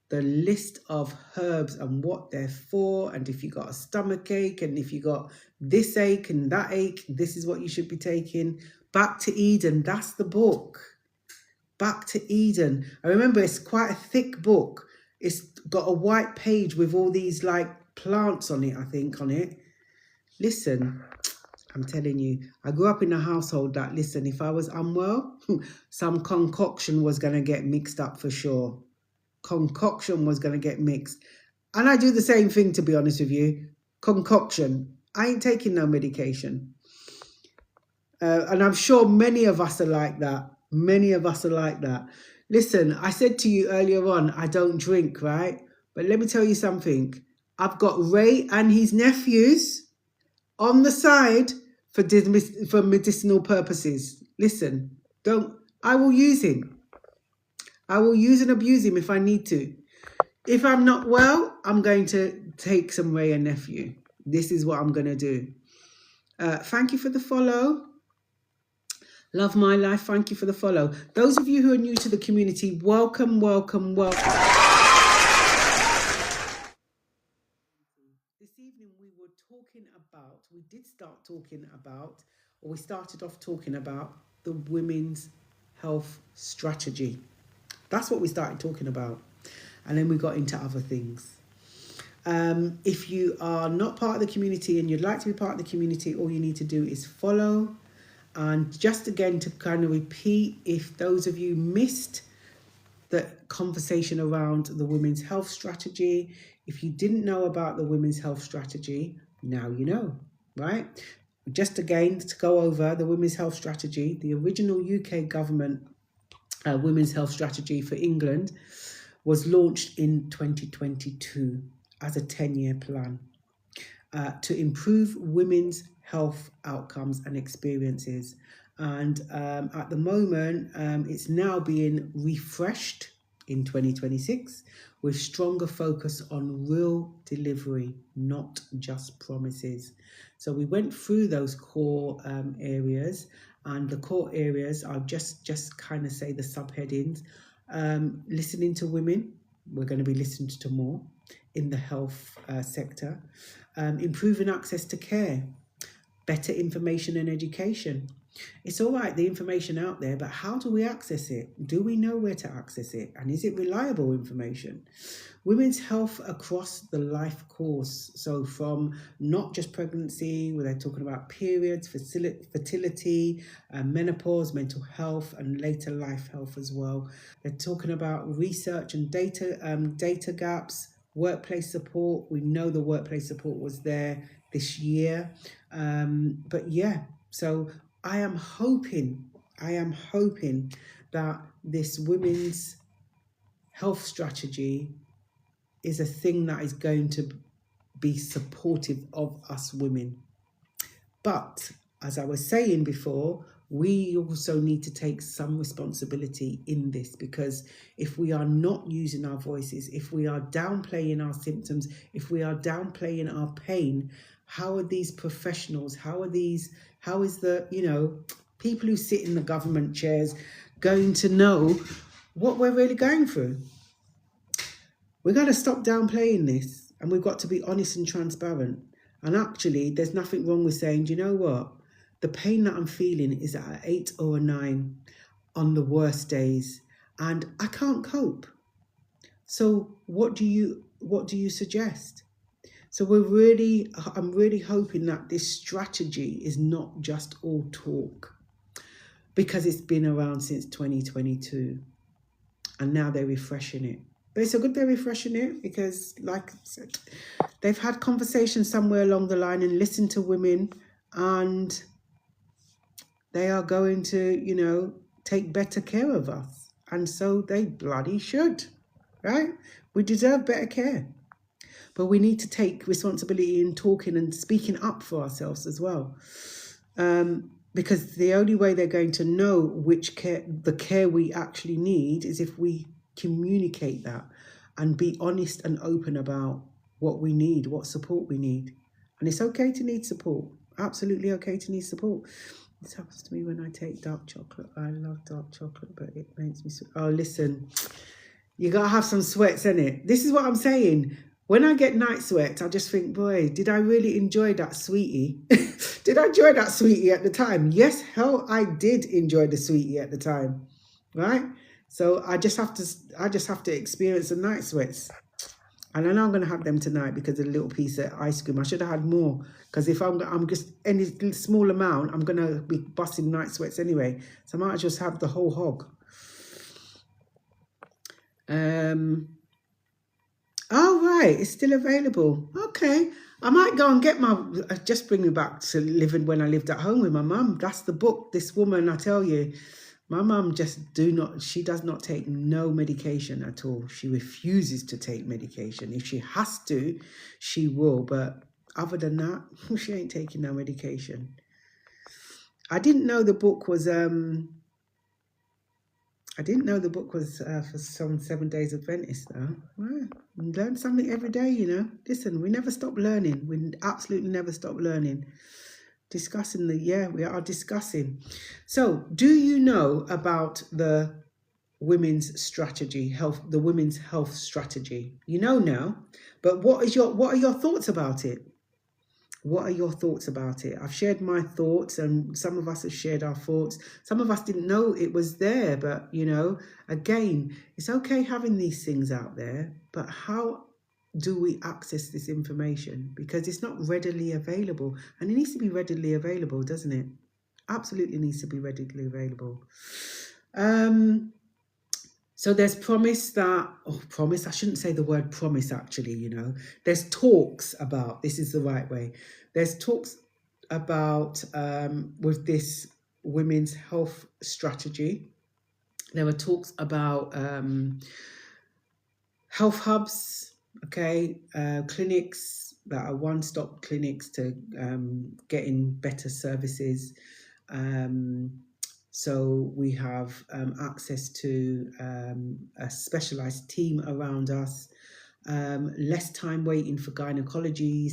the list of herbs and what they're for, and if you got a stomach ache and if you got this ache and that ache, this is what you should be taking. Back to Eden, that's the book. Back to Eden. I remember it's quite a thick book. It's got a white page with all these like plants on it, I think, on it. Listen, I'm telling you, I grew up in a household that, listen, if I was unwell, some concoction was going to get mixed up for sure. Concoction was going to get mixed. And I do the same thing, to be honest with you. Concoction. I ain't taking no medication. And I'm sure many of us are like that. Many of us are like that. Listen, I said to you earlier on, I don't drink, right? But let me tell you something. I've got Ray and his nephews on the side for medicinal purposes. Listen, I will use him. I will use and abuse him if I need to. If I'm not well, I'm going to take some Ray and nephew. This is what I'm going to do. Thank you for the follow. Love my life. Thank you for the follow. Those of you who are new to the community, welcome, welcome, welcome. This evening we did start talking about, or we started off talking about the women's health strategy. That's what we started talking about. And then we got into other things. If you are not part of the community and you'd like to be part of the community, all you need to do is follow. And just again to kind of repeat, if those of you missed the conversation around the women's health strategy, if you didn't know about the women's health strategy, now you know, right? Just again to go over the women's health strategy, the original UK government women's health strategy for England was launched in 2022 as a 10-year plan to improve women's health outcomes and experiences. And at the moment, it's now being refreshed in 2026 with stronger focus on real delivery, not just promises. So we went through those core areas, and the core areas are just kind of say the subheadings. Listening to women, we're going to be listened to more in the health sector. Improving access to care, better information and education. It's all right, the information out there, but how do we access it? Do we know where to access it? And is it reliable information? Women's health across the life course. So from not just pregnancy, where they're talking about periods, fertility, menopause, mental health, and later life health as well. They're talking about research and data gaps, workplace support. We know the workplace support was there this year. But yeah, so I am hoping that this women's health strategy is a thing that is going to be supportive of us women. But as I was saying before, we also need to take some responsibility in this, because if we are not using our voices, if we are downplaying our symptoms, if we are downplaying our pain, how are these professionals, how is the, people who sit in the government chairs going to know what we're really going through? We've got to stop downplaying this, and we've got to be honest and transparent. And actually, there's nothing wrong with saying, do you know what? The pain that I'm feeling is at an 8 or a 9 on the worst days, and I can't cope. So what do you suggest? So I'm really hoping that this strategy is not just all talk, because it's been around since 2022, and now they're refreshing it. But it's a good they're refreshing it, because, like I said, they've had conversations somewhere along the line and listened to women, and they are going to, take better care of us. And so they bloody should, right? We deserve better care. But we need to take responsibility in talking and speaking up for ourselves as well. Because the only way they're going to know the care we actually need, is if we communicate that and be honest and open about what we need, what support we need. And it's okay to need support. Absolutely okay to need support. This happens to me when I take dark chocolate. I love dark chocolate, but it makes me oh, listen, you gotta have some sweats, innit? This is what I'm saying. When I get night sweats, I just think, boy, did I really enjoy that sweetie? Did I enjoy that sweetie at the time? Yes, hell, I did enjoy the sweetie at the time, right? So I just have to experience the night sweats. And I know I'm going to have them tonight because of a little piece of ice cream. I should have had more, because if I'm just any small amount, I'm going to be busting night sweats anyway. So I might just have the whole hog. Oh, right, it's still available. Okay, I might go and get just bring me back to living when I lived at home with my mum. That's the book. This woman, I tell you, my mum she does not take no medication at all. She refuses to take medication. If she has to, she will. But other than that, she ain't taking no medication. I didn't know the book was, I didn't know the book was for some 7 Days Adventist though. Well, we learn something every day, you know. Listen, we never stop learning. We absolutely never stop learning. Discussing we are discussing. So, do you know about the women's strategy, the women's health strategy? You know now, but what are your thoughts about it? What are your thoughts about it? I've shared my thoughts, and some of us have shared our thoughts. Some of us didn't know it was there, but you know, again, it's okay having these things out there, but how do we access this information? Because it's not readily available, and it needs to be readily available, doesn't it? Absolutely needs to be readily available. So there's promise, I shouldn't say the word promise actually, you know. There's talks about, this is the right way. There's talks about, with this women's health strategy, there were talks about health hubs, okay, clinics that are one-stop clinics to getting better services. So we have access to a specialised team around us, less time waiting for gynecology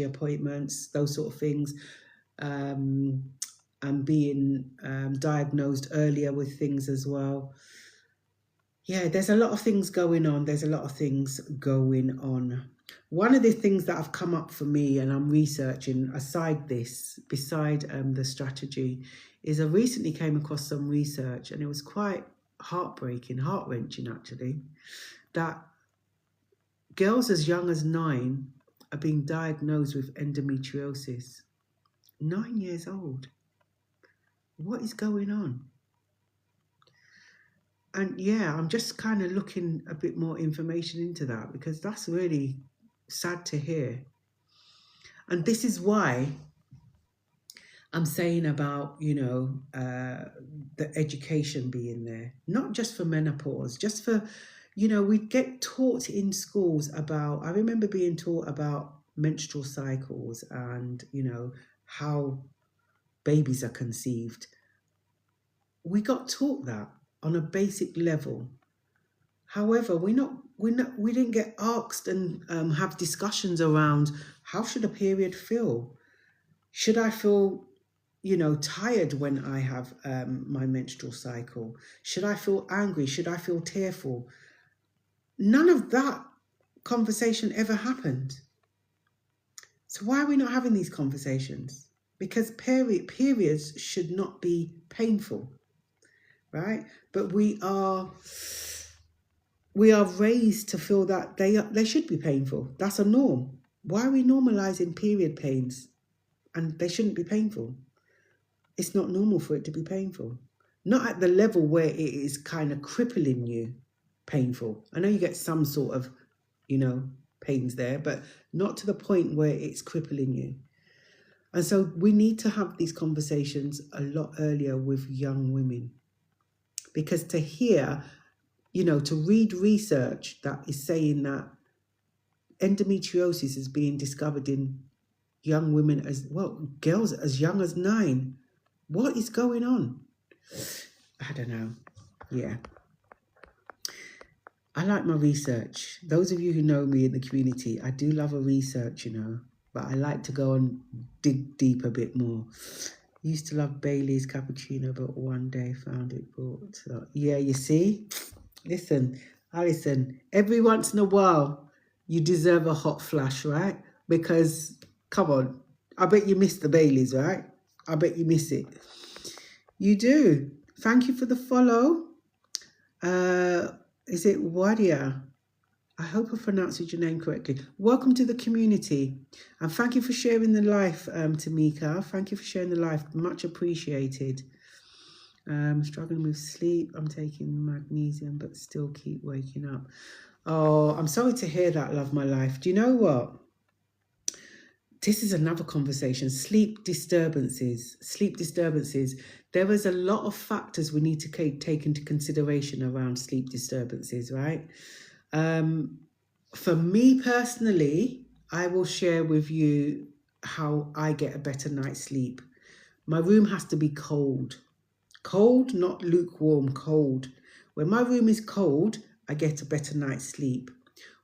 appointments, those sort of things, and being diagnosed earlier with things as well. Yeah, there's a lot of things going on. One of the things that have come up for me, and I'm researching beside the strategy, is I recently came across some research, and it was quite heart-wrenching actually, that girls as young as 9 are being diagnosed with endometriosis. 9 years old. What is going on? And yeah, I'm just kind of looking a bit more information into that, because that's really sad to hear. And this is why I'm saying about, you know, the education being there, not just for menopause, just for, you know, we get taught in schools about, I remember being taught about menstrual cycles and, you know, how babies are conceived. We got taught that on a basic level. However, we didn't get asked and have discussions around how should a period feel. Should I feel, you know, tired when I have my menstrual cycle? Should I feel angry? Should I feel tearful? None of that conversation ever happened. So why are we not having these conversations? Because periods should not be painful, right? But we are raised to feel that they should be painful. That's a norm. Why are we normalizing period pains? And they shouldn't be painful. It's not normal for it to be painful. Not at the level where it is kind of crippling you, painful. I know you get some sort of, you know, pains there, but not to the point where it's crippling you. And so we need to have these conversations a lot earlier with young women. Because to hear, you know, to read research that is saying that endometriosis is being discovered in young women as well, girls as young as 9. What is going on? I don't know. Yeah. I like my research. Those of you who know me in the community, I do love a research, you know, but I like to go and dig deep a bit more. Used to love Bailey's cappuccino, but one day found it brought. So, yeah, you see? Listen, Alison, every once in a while, you deserve a hot flash, right? Because, come on, I bet you miss the Baileys, right? I bet you miss it. You do. Thank you for the follow. Is it Wadia? I hope I pronounced your name correctly. Welcome to the community. And thank you for sharing the life, Tamika. Thank you for sharing the life. Much appreciated. Struggling with sleep. I'm taking magnesium, but still keep waking up. Oh, I'm sorry to hear that, love my life. Do you know what? This is another conversation. Sleep disturbances. There is a lot of factors we need to take into consideration around sleep disturbances, right? For me personally, I will share with you how I get a better night's sleep. My room has to be cold. Cold, not lukewarm, cold. When my room is cold, I get a better night's sleep.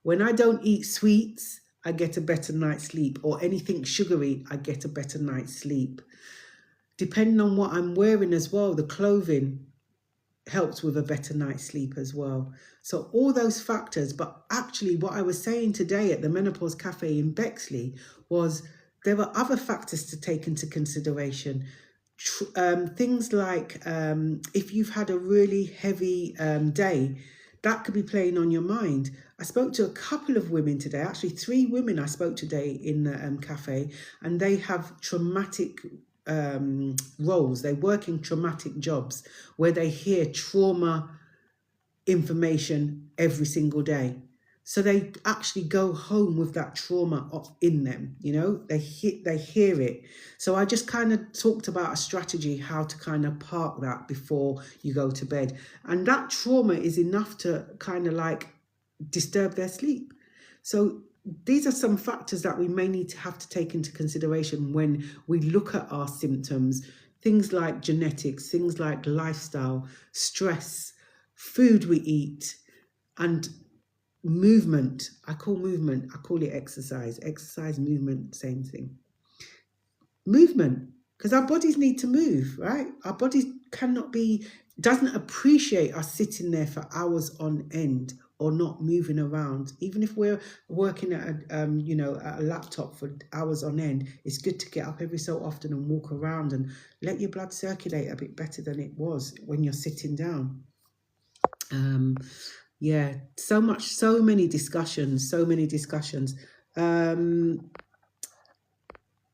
When I don't eat sweets, I get a better night's sleep, or anything sugary, I get a better night's sleep. Depending on what I'm wearing as well, the clothing helps with a better night's sleep as well. So all those factors, but actually what I was saying today at the Menopause Cafe in Bexley was there are other factors to take into consideration. Things like if you've had a really heavy day, that could be playing on your mind. I spoke to a couple of women today, actually 3 women I spoke today in the cafe, and they have traumatic roles. They work in traumatic jobs where they hear trauma information every single day. So they actually go home with that trauma in them, you know, they hear it. So I just kind of talked about a strategy, how to kind of park that before you go to bed. And that trauma is enough to kind of like disturb their sleep. So these are some factors that we may need to have to take into consideration when we look at our symptoms. Things like genetics, things like lifestyle, stress, food we eat, and movement. I call it exercise. Exercise, movement, same thing. Movement, because our bodies need to move, right? Our bodies doesn't appreciate us sitting there for hours on end or not moving around. Even if we're working at a laptop for hours on end, it's good to get up every so often and walk around and let your blood circulate a bit better than it was when you're sitting down. So many discussions.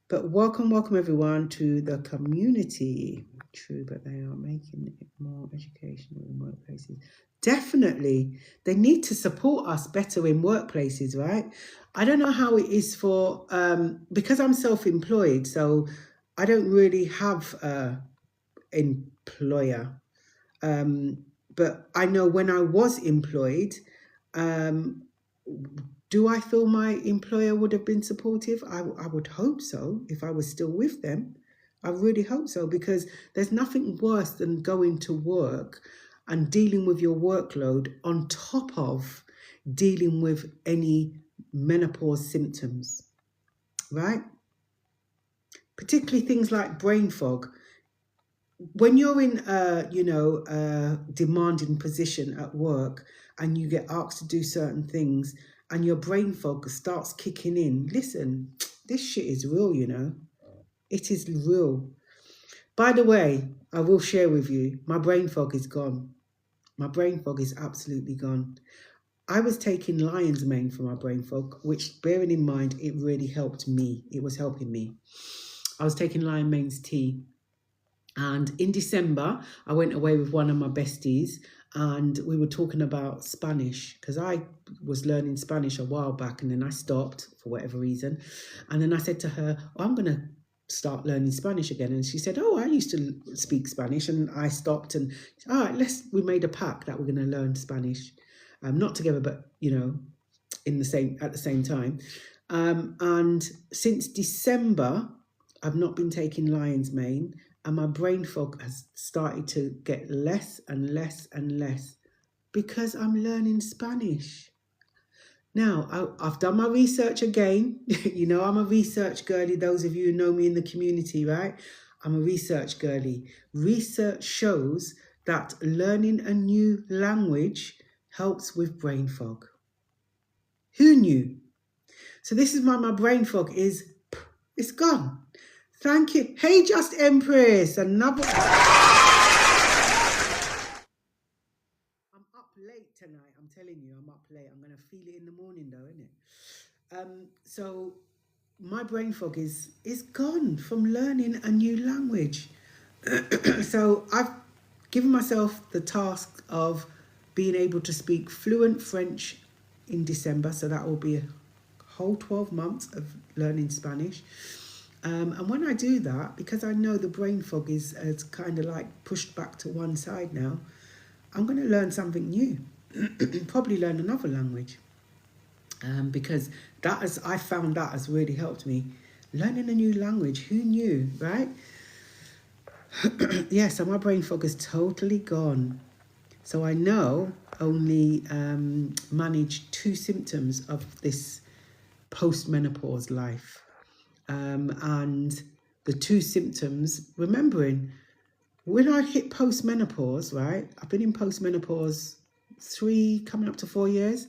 But welcome everyone to the community. True, but they are making it more educational in workplaces. Definitely, they need to support us better in workplaces, right? I don't know how it is for, because I'm self-employed, so I don't really have an employer. But I know when I was employed, do I feel my employer would have been supportive? I would hope so if I was still with them. I really hope so, because there's nothing worse than going to work and dealing with your workload on top of dealing with any menopause symptoms, right? Particularly things like brain fog. When you're in a demanding position at work and you get asked to do certain things and your brain fog starts kicking in, listen, this shit is real, you know. It is real. By the way, I will share with you, my brain fog is gone. My brain fog is absolutely gone. I was taking lion's mane for my brain fog, which, bearing in mind, it really helped me. It was helping me. I was taking lion's mane's tea. And in December, I went away with one of my besties and we were talking about Spanish, because I was learning Spanish a while back and then I stopped for whatever reason. And then I said to her, I'm going to start learning Spanish again. And she said, I used to speak Spanish. And I stopped and, all right, we made a pact that we're going to learn Spanish. Not together, but, at the same time. And since December, I've not been taking lion's mane. And my brain fog has started to get less and less and less because I'm learning Spanish. Now, I've done my research again. I'm a research girly. Those of you who know me in the community, right? I'm a research girly. Research shows that learning a new language helps with brain fog. Who knew? So this is why my brain fog it's gone. Thank you. Hey, Just Empress. I'm up late tonight. I'm telling you, I'm up late. I'm going to feel it in the morning though, innit? So my brain fog is gone from learning a new language. So I've given myself the task of being able to speak fluent French in December. So that will be a whole 12 months of learning Spanish. And when I do that, because I know the brain fog is kind of like pushed back to one side now, I'm going to learn something new, probably learn another language, because I found that has really helped me. Learning a new language, who knew, right? Yeah, so my brain fog is totally gone. So I know only manage 2 symptoms of this post-menopause life. And the 2 symptoms, remembering when I hit post-menopause, right? I've been in post-menopause 3, coming up to 4 years.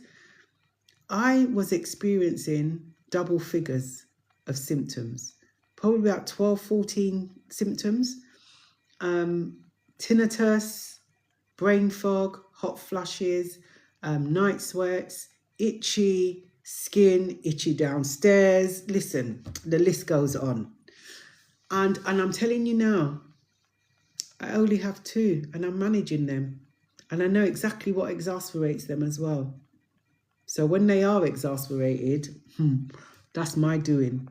I was experiencing double figures of symptoms, probably about 12, 14 symptoms. Tinnitus, brain fog, hot flushes, night sweats, itchy skin, itchy downstairs. Listen, the list goes on. And I'm telling you now, I only have 2 and I'm managing them. And I know exactly what exasperates them as well. So when they are exasperated, that's my doing.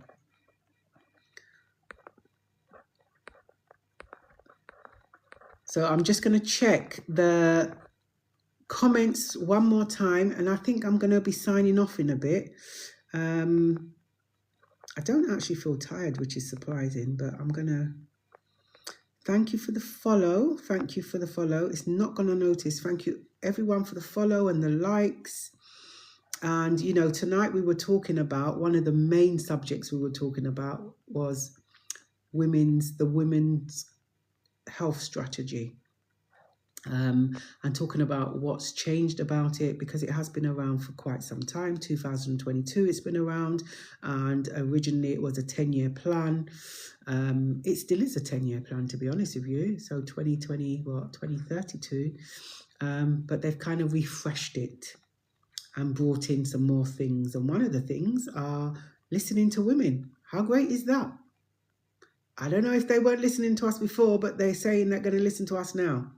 So I'm just going to check the comments one more time, and I think I'm going to be signing off in a bit. I don't actually feel tired, which is surprising, but I'm going to thank you for the follow. Thank you for the follow. It's not going to notice. Thank you everyone for the follow and the likes. And, you know, tonight we were talking about, one of the main subjects we were talking about was the women's health strategy. And talking about what's changed about it, because it has been around for quite some time. 2022 it's been around, and originally it was a 10-year plan. It still is a 10-year plan, to be honest with you, so 2032, but they've kind of refreshed it and brought in some more things, and one of the things are listening to women. How great is that? I don't know if they weren't listening to us before, but they're saying they're going to listen to us now.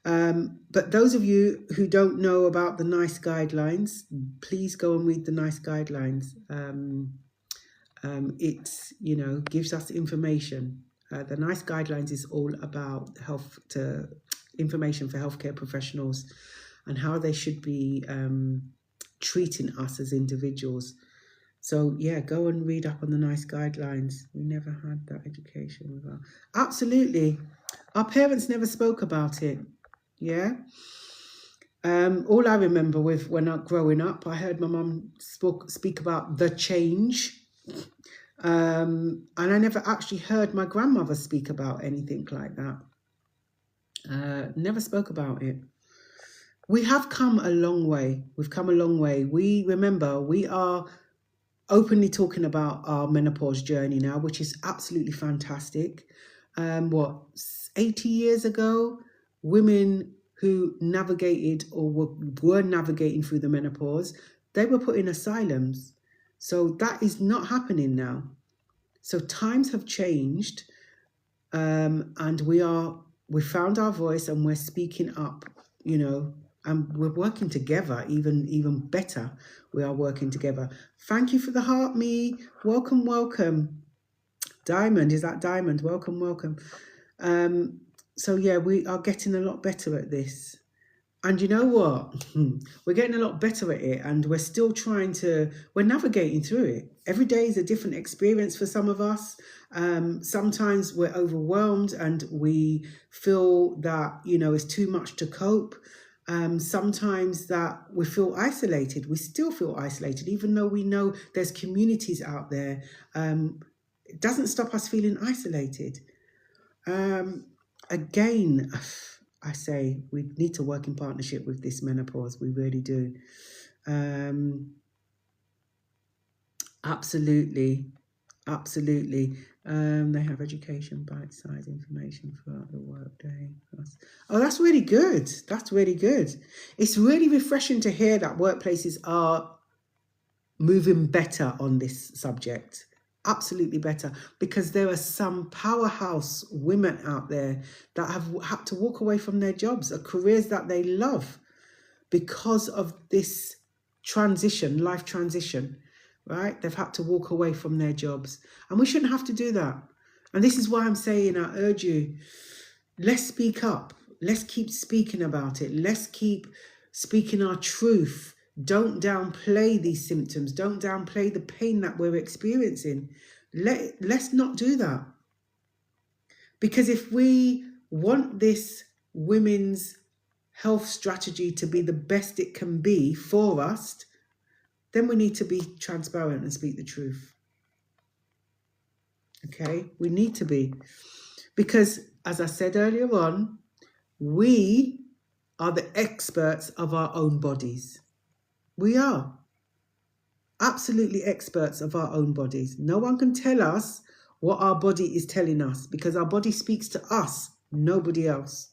But those of you who don't know about the NICE guidelines, please go and read the NICE guidelines. It, you know, gives us information. The NICE guidelines is all about information for healthcare professionals and how they should be treating us as individuals. So yeah, go and read up on the NICE guidelines. We never had that education with our... Absolutely. Our parents never spoke about it. Yeah. All I remember with when I growing up, I heard my mum speak about the change. And I never actually heard my grandmother speak about anything like that. Never spoke about it. We have come a long way. We've come a long way. We are openly talking about our menopause journey now, which is absolutely fantastic. 80 years ago, women who navigated or were navigating through the menopause, they were put in asylums. So that is not happening now. So times have changed, and we found our voice and we're speaking up, you know, and we're working together, even better. We are working together. Thank you for the heart, me. Welcome, welcome. Diamond, is that Diamond? Welcome, welcome. So yeah, we are getting a lot better at this. And you know what? We're getting a lot better at it, and we're still we're navigating through it. Every day is a different experience for some of us. Sometimes we're overwhelmed and we feel that, you know, it's too much to cope. Sometimes that we feel isolated. We still feel isolated, even though we know there's communities out there. It doesn't stop us feeling isolated. Again, I say we need to work in partnership with this menopause. We really do. Absolutely. Absolutely. They have education, bite-sized information throughout the workday. Oh, that's really good. That's really good. It's really refreshing to hear that workplaces are moving better on this subject. Absolutely better, because there are some powerhouse women out there that have had to walk away from their jobs, careers that they love, because of this life transition, right? They've had to walk away from their jobs, and we shouldn't have to do that. And this is why I'm saying, I urge you, let's speak up. Let's keep speaking about it. Let's keep speaking our truth. Don't downplay these symptoms. Don't downplay the pain that we're experiencing. Let's not do that. Because if we want this women's health strategy to be the best it can be for us, then we need to be transparent and speak the truth. Okay, we need to be. Because as I said earlier on, we are the experts of our own bodies. We are absolutely experts of our own bodies. No one can tell us what our body is telling us, because our body speaks to us, nobody else.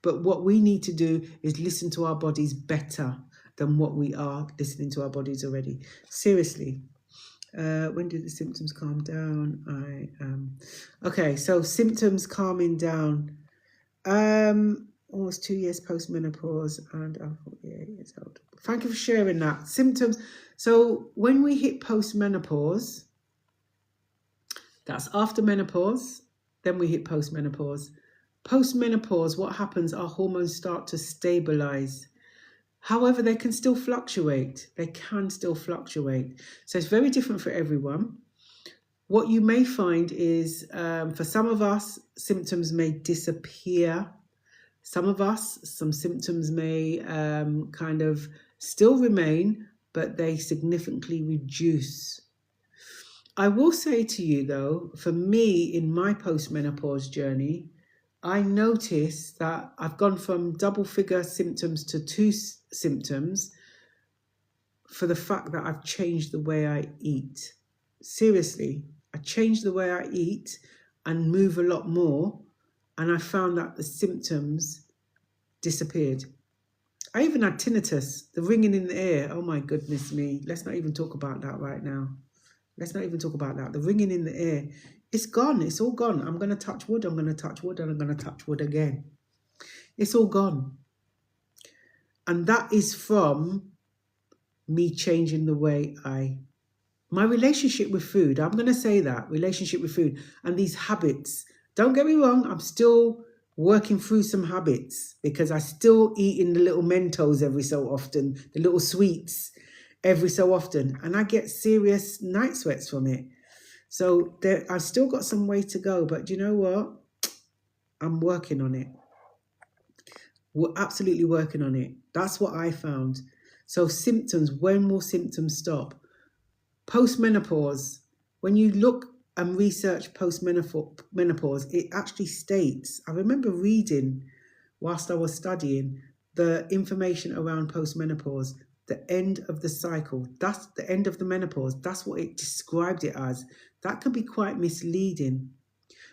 But what we need to do is listen to our bodies better than what we are listening to our bodies already. Seriously. When did the symptoms calm down? Okay, so symptoms calming down. Almost 2 years post-menopause, and I'm 48 years old. Thank you for sharing that. Symptoms. So when we hit post-menopause, that's after menopause, then we hit post-menopause. Post-menopause, what happens? Our hormones start to stabilize. However, they can still fluctuate. They can still fluctuate. So it's very different for everyone. What you may find is, for some of us, symptoms may disappear. Some of us, some symptoms may kind of still remain, but they significantly reduce. I will say to you though, for me in my post-menopause journey, I noticed that I've gone from double figure symptoms to 2 symptoms for the fact that I've changed the way I eat. Seriously, I changed the way I eat and move a lot more, and I found that the symptoms disappeared. I even had tinnitus, the ringing in the ear. Oh my goodness me. Let's not even talk about that right now. Let's not even talk about that. The ringing in the ear, it's gone. It's all gone. I'm going to touch wood. I'm going to touch wood, and I'm going to touch wood again. It's all gone. And that is from me changing the way my relationship with food. I'm going to say that, relationship with food and these habits. Don't get me wrong. I'm still working through some habits, because I still eat in the little Mentos every so often, the little sweets every so often, and I get serious night sweats from it. So I've still got some way to go, but you know what? I'm working on it. We're absolutely working on it. That's what I found. So symptoms, when will symptoms stop? Post-menopause, when you look and research post-menopause, it actually states, I remember reading whilst I was studying the information around post-menopause, the end of the cycle. That's the end of the menopause. That's what it described it as. That can be quite misleading,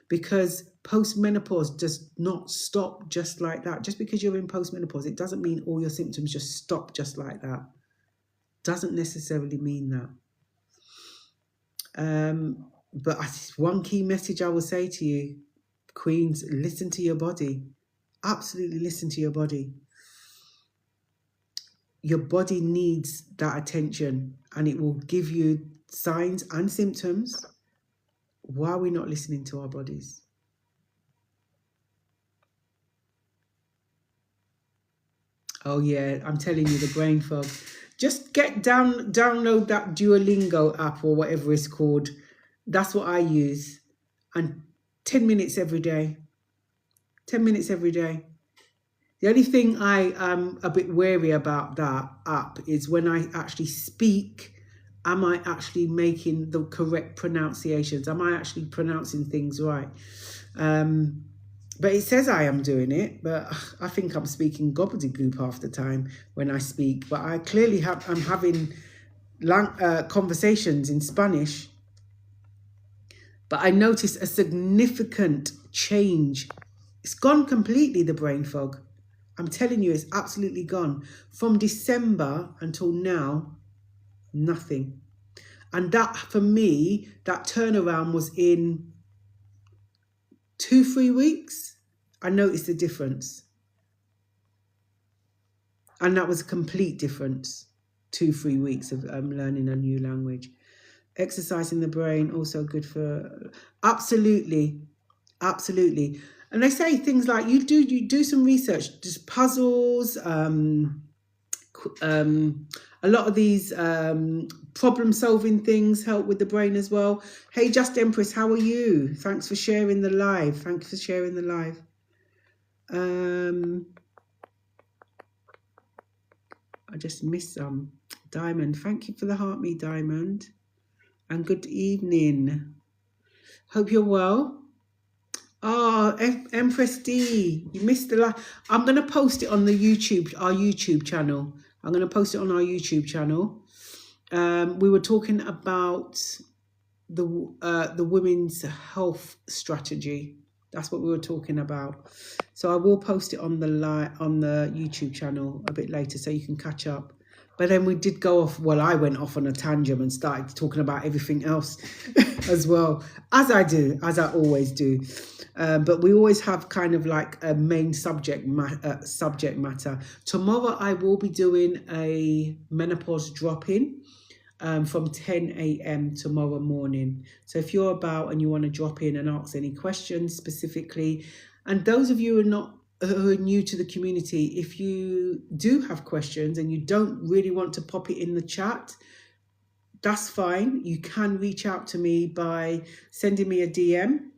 because post-menopause does not stop just like that. Just because you're in post-menopause, it doesn't mean all your symptoms just stop just like that. Doesn't necessarily mean that. But one key message I will say to you, queens, listen to your body. Absolutely listen to your body. Your body needs that attention, and it will give you signs and symptoms. Why are we not listening to our bodies? Oh yeah, I'm telling you, the brain fog. Just download that Duolingo app or whatever it's called. That's what I use. And 10 minutes every day. 10 minutes every day. The only thing I am a bit wary about that app is when I actually speak, am I actually making the correct pronunciations? Am I actually pronouncing things right? But it says I am doing it, but I think I'm speaking gobbledygook half the time when I speak. But I clearly I'm having conversations in Spanish. But I noticed a significant change. It's gone completely, the brain fog. I'm telling you, it's absolutely gone. From December until now, nothing. And that, for me, that turnaround was in 2-3 weeks. I noticed the difference. And that was a complete difference. 2-3 weeks of learning a new language. Exercising the brain, also good for... Absolutely. Absolutely. And they say things like, you do some research, just puzzles, a lot of these problem solving things help with the brain as well. Hey, Just Empress, how are you? Thanks for sharing the live. Thanks for sharing the live. I just missed some. Diamond, thank you for the heart, me Diamond. And good evening. Hope you're well. Oh, Empress D, you missed the live. I'm going to post it on the our YouTube channel. I'm going to post it on our YouTube channel. We were talking about the women's health strategy. That's what we were talking about. So I will post it on the YouTube channel a bit later so you can catch up. But then we did go off, well, I went off on a tangent and started talking about everything else as well, as I do, as I always do. But we always have kind of like a main subject matter. Tomorrow I will be doing a menopause drop-in from 10 a.m. tomorrow morning. So if you're about and you want to drop in and ask any questions specifically, and those of you who are new to the community, if you do have questions and you don't really want to pop it in the chat, that's fine. You can reach out to me by sending me a DM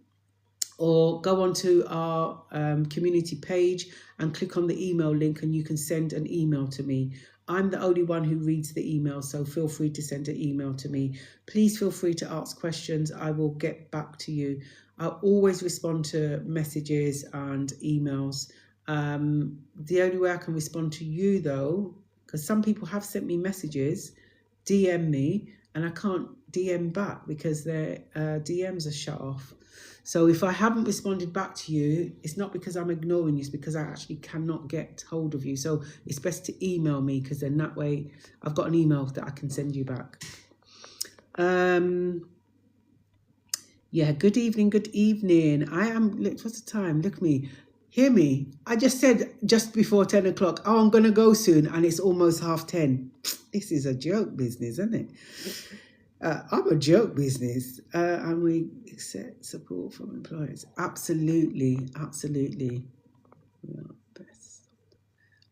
or go onto our community page and click on the email link and you can send an email to me. I'm the only one who reads the email, so feel free to send an email to me. Please feel free to ask questions. I will get back to you. I always respond to messages and emails. The only way I can respond to you, though, because some people have sent me messages, DM me, and I can't DM back because their DMs are shut off. So if I haven't responded back to you, it's not because I'm ignoring you, it's because I actually cannot get hold of you. So it's best to email me, because then that way I've got an email that I can send you back. Yeah, good evening, good evening. What's the time? Look at me. Hear me. I just said just before 10 o'clock, oh, I'm going to go soon, and it's almost 10:30. This is a joke business, isn't it? I'm a joke business, and we accept support from employers. Absolutely, absolutely. We are best.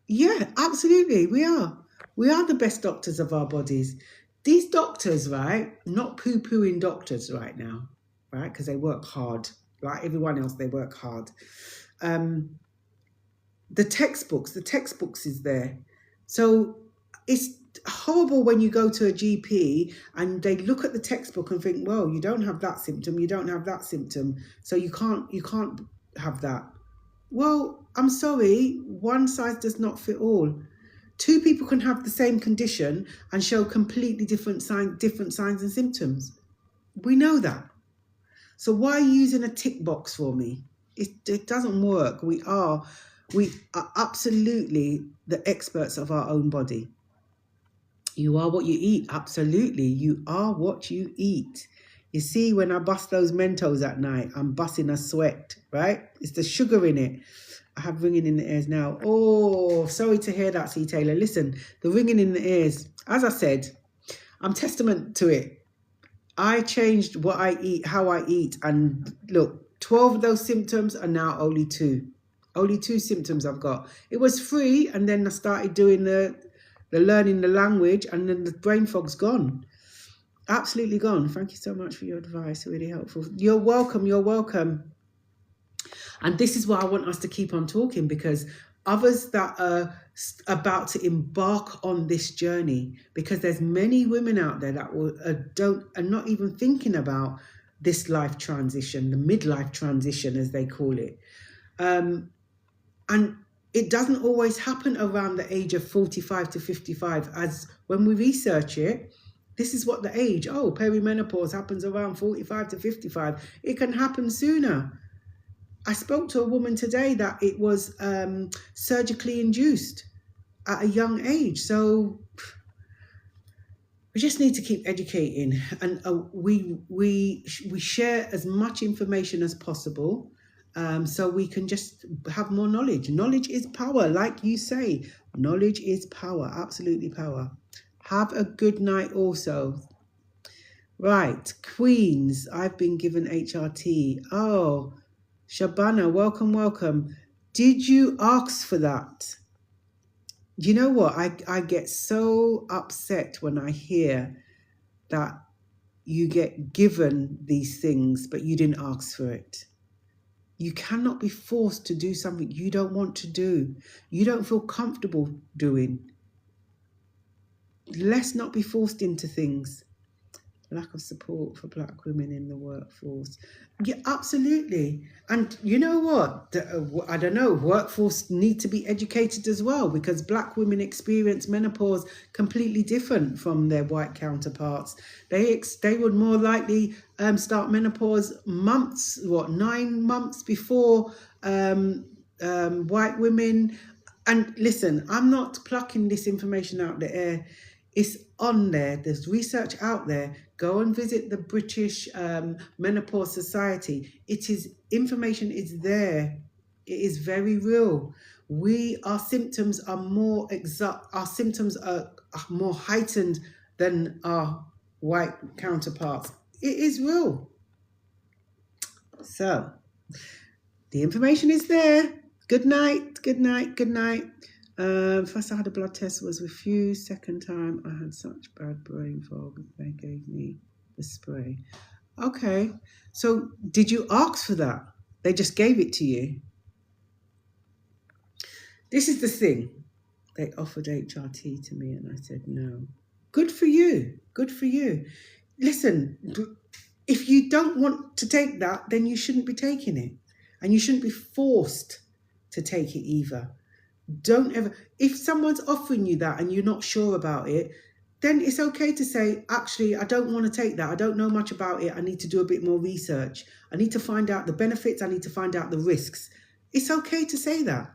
Yeah, absolutely. We are. We are the best doctors of our bodies. These doctors, right? Not poo-pooing doctors right now, right? Because they work hard. Like everyone else, they work hard. The textbooks is there. So it's horrible when you go to a GP and they look at the textbook and think, well, you don't have that symptom, you don't have that symptom, so you can't have that. Well, I'm sorry, one size does not fit all. Two people can have the same condition and show completely different signs and symptoms. We know that. So why are you using a tick box for me? It doesn't work. We are absolutely the experts of our own body. You are what you eat. Absolutely. You are what you eat. You see, when I bust those Mentos at night, I'm busting a sweat, right? It's the sugar in it. I have ringing in the ears now. Oh, sorry to hear that, C. Taylor. Listen, the ringing in the ears, as I said, I'm testament to it. I changed what I eat, how I eat, and look, 12 of those symptoms are now only 2. Only 2 symptoms I've got. It was 3, and then I started doing the learning the language, and then the brain fog's gone. Absolutely gone. Thank you so much for your advice. Really helpful. You're welcome. You're welcome. And this is why I want us to keep on talking, because others that are about to embark on this journey, because there's many women out there that are not even thinking about this life transition, the midlife transition as they call it. And it doesn't always happen around the age of 45 to 55, as when we research it, this is what the age, perimenopause happens around 45 to 55. It can happen sooner. I spoke to a woman today that it was surgically induced at a young age. So we just need to keep educating, and we share as much information as possible, so we can just have more knowledge. Knowledge is power, like you say. Knowledge is power, absolutely power. Have a good night also. Right, Queens, I've been given HRT. Oh, Shabana, welcome, welcome. Did you ask for that? You know what? I get so upset when I hear that you get given these things, but you didn't ask for it. You cannot be forced to do something you don't want to do, you don't feel comfortable doing. Let's not be forced into things. Lack of support for black women in the workforce. Yeah, absolutely. And you know what? I don't know, workforce need to be educated as well, because black women experience menopause completely different from their white counterparts. They would more likely start menopause 9 months before white women. And listen, I'm not plucking this information out the air. It's on there. There's research out there. Go and visit the British Menopause Society. It is, information is there. It is very real. Our symptoms are more our symptoms are more heightened than our white counterparts. It is real. So the information is there. Good night, good night, good night. First I had a blood test, was refused. Second time I had such bad brain fog, they gave me the spray. Okay, so did you ask for that? They just gave it to you? This is the thing. They offered HRT to me and I said no. Good for you, good for you. Listen, if you don't want to take that, then you shouldn't be taking it. And you shouldn't be forced to take it either. Don't ever, if someone's offering you that and you're not sure about it, then it's okay to say, actually, I don't want to take that. I don't know much about it. I need to do a bit more research. I need to find out the benefits. I need to find out the risks. It's okay to say that.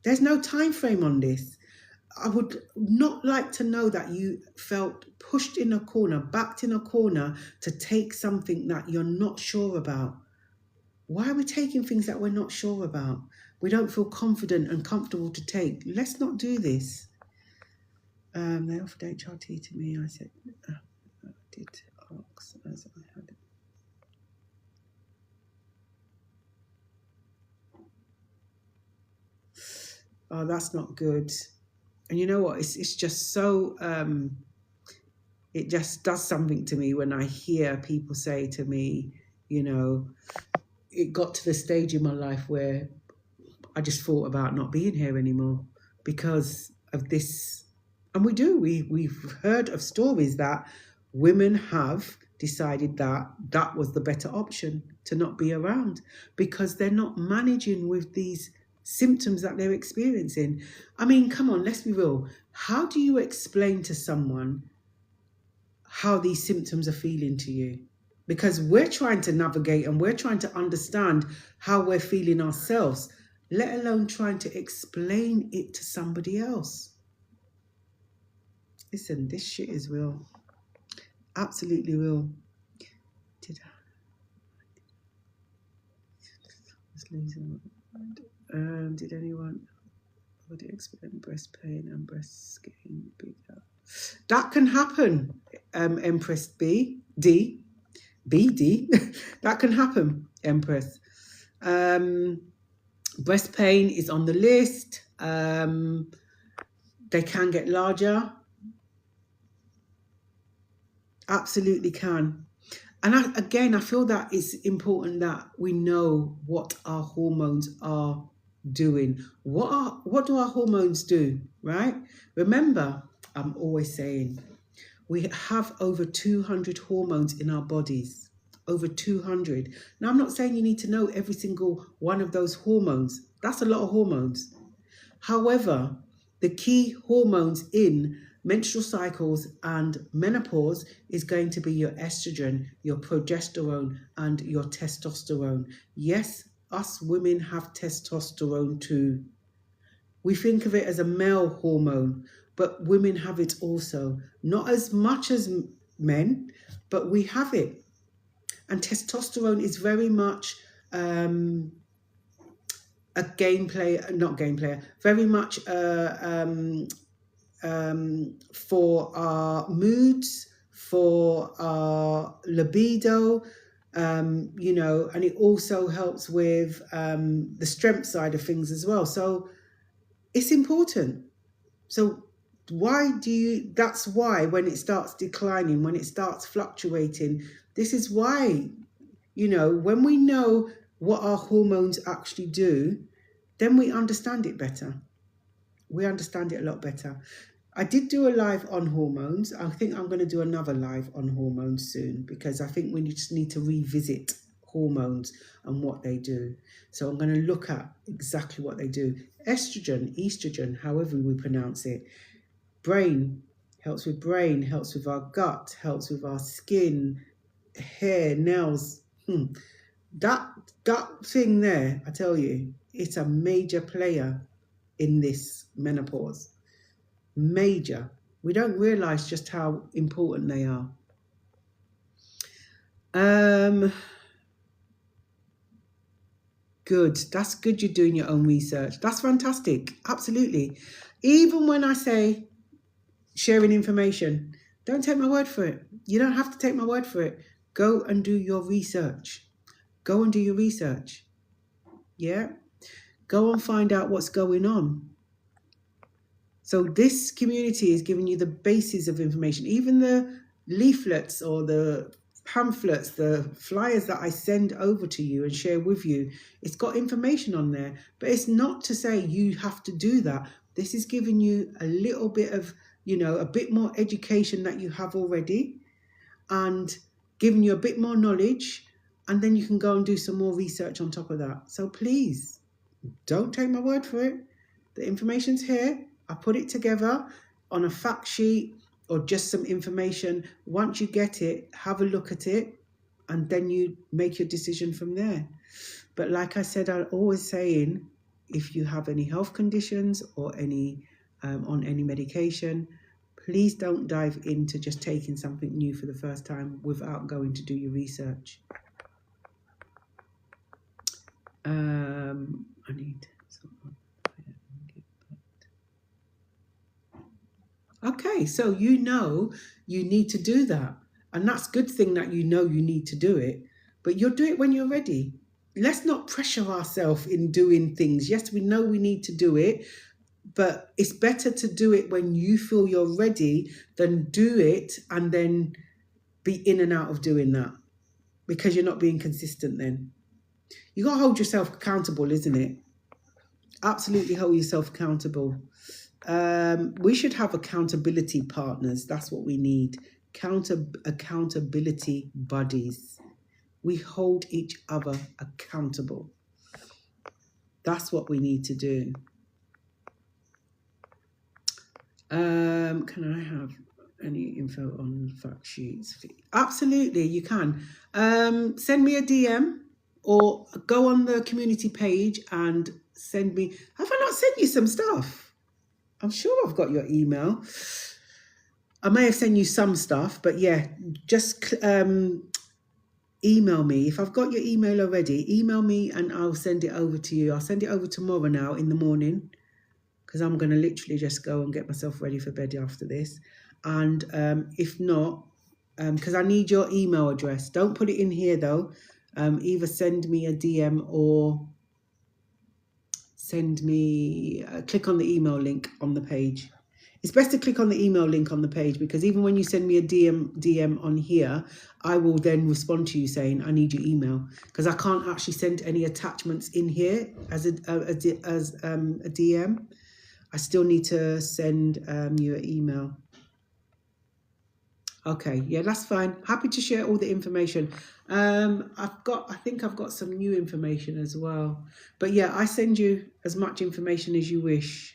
There's no time frame on this. I would not like to know that you felt pushed in a corner, backed in a corner to take something that you're not sure about. Why are we taking things that we're not sure about? We don't feel confident and comfortable to take. Let's not do this. They offered HRT to me. I said, I did ask as I had it. Oh, that's not good. And you know what? It's just so, it just does something to me when I hear people say to me, you know, it got to the stage in my life where I just thought about not being here anymore because of this. And we've heard of stories that women have decided that that was the better option, to not be around, because they're not managing with these symptoms that they're experiencing. I mean, come on, let's be real. How do you explain to someone how these symptoms are feeling to you? Because we're trying to navigate and we're trying to understand how we're feeling ourselves, let alone trying to explain it to somebody else. Listen, this shit is real. Absolutely real. Did anyone already experience breast pain and breasts getting bigger? That can happen, Empress BD. That can happen, Empress. Breast pain is on the list. They can get larger. Absolutely can. And I feel that it's important that we know what our hormones are doing. What do our hormones do, right? Remember, I'm always saying, we have over 200 hormones in our bodies. Over 200. Now, I'm not saying you need to know every single one of those hormones. That's a lot of hormones. However, the key hormones in menstrual cycles and menopause is going to be your estrogen, your progesterone, and your testosterone. Yes, us women have testosterone too. We think of it as a male hormone, but women have it also. Not as much as men, but we have it. And testosterone is very much very much for our moods, for our libido, and it also helps with the strength side of things as well. So it's important. So that's why when it starts declining, when it starts fluctuating, this is why, when we know what our hormones actually do, then we understand it better. We understand it a lot better. I did do a live on hormones. I think I'm going to do another live on hormones soon, because I think we just need to revisit hormones and what they do. So I'm going to look at exactly what they do. Estrogen, however we pronounce it. Brain, helps with brain, helps with our gut, helps with our skin, hair, nails. That thing there, I tell you, it's a major player in this menopause. Major. We don't realize just how important they are. Good. That's good you're doing your own research. That's fantastic. Absolutely. Even when I say sharing information, don't take my word for it. You don't have to take my word for it. Go and do your research. Go and do your research. Yeah? Go and find out what's going on. So this community is giving you the basis of information. Even the leaflets or the pamphlets, the flyers that I send over to you and share with you, it's got information on there. But it's not to say you have to do that. This is giving you a little bit of, a bit more education that you have already, and giving you a bit more knowledge, and then you can go and do some more research on top of that. So please, don't take my word for it. The information's here. I put it together on a fact sheet or just some information. Once you get it, have a look at it, and then you make your decision from there. But like I said, I'm always saying, if you have any health conditions or any on any medication, please don't dive into just taking something new for the first time without going to do your research. I need someone. Okay, so you need to do that. And that's a good thing that you need to do it. But you'll do it when you're ready. Let's not pressure ourselves in doing things. Yes, we know we need to do it, but it's better to do it when you feel you're ready than do it and then be in and out of doing that, because you're not being consistent then. You got to hold yourself accountable, isn't it? Absolutely hold yourself accountable. We should have accountability partners. That's what we need. Accountability buddies. We hold each other accountable. That's what we need to do. Can I have any info on fact sheets? Absolutely, you can. Send me a DM or go on the community page and send me. Have I not sent you some stuff? I'm sure I've got your email. I may have sent you some stuff, but yeah, just email me. If I've got your email already, email me and I'll send it over to you. I'll send it over tomorrow now in the morning, because I'm going to literally just go and get myself ready for bed after this. And if not, because I need your email address. Don't put it in here though. Either send me a DM or click on the email link on the page. It's best to click on the email link on the page, because even when you send me a DM on here, I will then respond to you saying I need your email, because I can't actually send any attachments in here as a DM. I still need to send you an email. Okay, yeah, that's fine. Happy to share all the information. I think I've got some new information as well. But yeah, I send you as much information as you wish.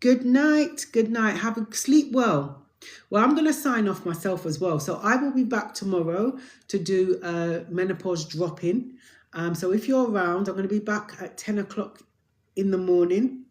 Good night. Good night. Have a sleep well. Well, I'm going to sign off myself as well. So I will be back tomorrow to do a menopause drop-in. So if you're around, I'm going to be back at 10 o'clock in the morning.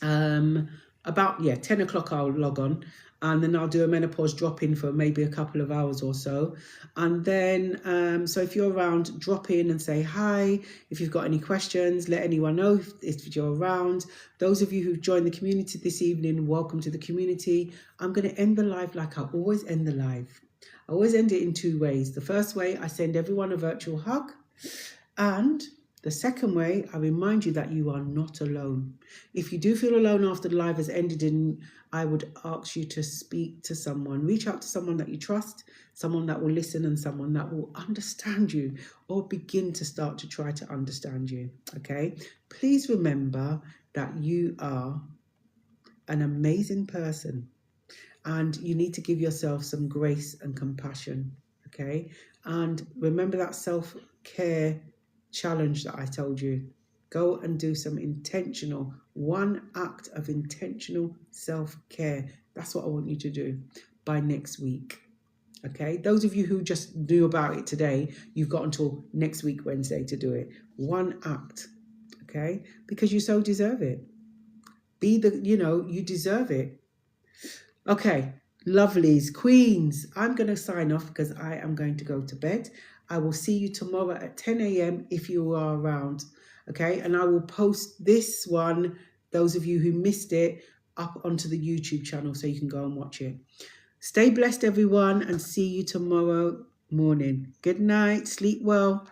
About 10 o'clock I'll log on, and then I'll do a menopause drop-in for maybe a couple of hours or so. And then so if you're around, drop in and say hi. If you've got any questions, let anyone know if you're around. Those of you who've joined the community this evening, welcome to the community. I'm going to end the live like I always end the live. I always end it in two ways. The first way, I send everyone a virtual hug, and The second way, I remind you that you are not alone. If you do feel alone after the live has ended, I would ask you to speak to someone. Reach out to someone that you trust, someone that will listen, and someone that will understand you or begin to start to try to understand you. Okay? Please remember that you are an amazing person and you need to give yourself some grace and compassion. Okay? And remember that self-care challenge that I told you. Go and do some intentional, one act of intentional self-care. That's what I want you to do by next week. Okay, those of you who just knew about it today, you've got until next week, Wednesday, to do it. One act, okay, because you so deserve it. You deserve it. Okay, lovelies, queens, I'm going to sign off because I am going to go to bed. I will see you tomorrow at 10 a.m. if you are around. Okay, and I will post this one, those of you who missed it, up onto the YouTube channel so you can go and watch it. Stay blessed, everyone, and see you tomorrow morning. Good night. Sleep well.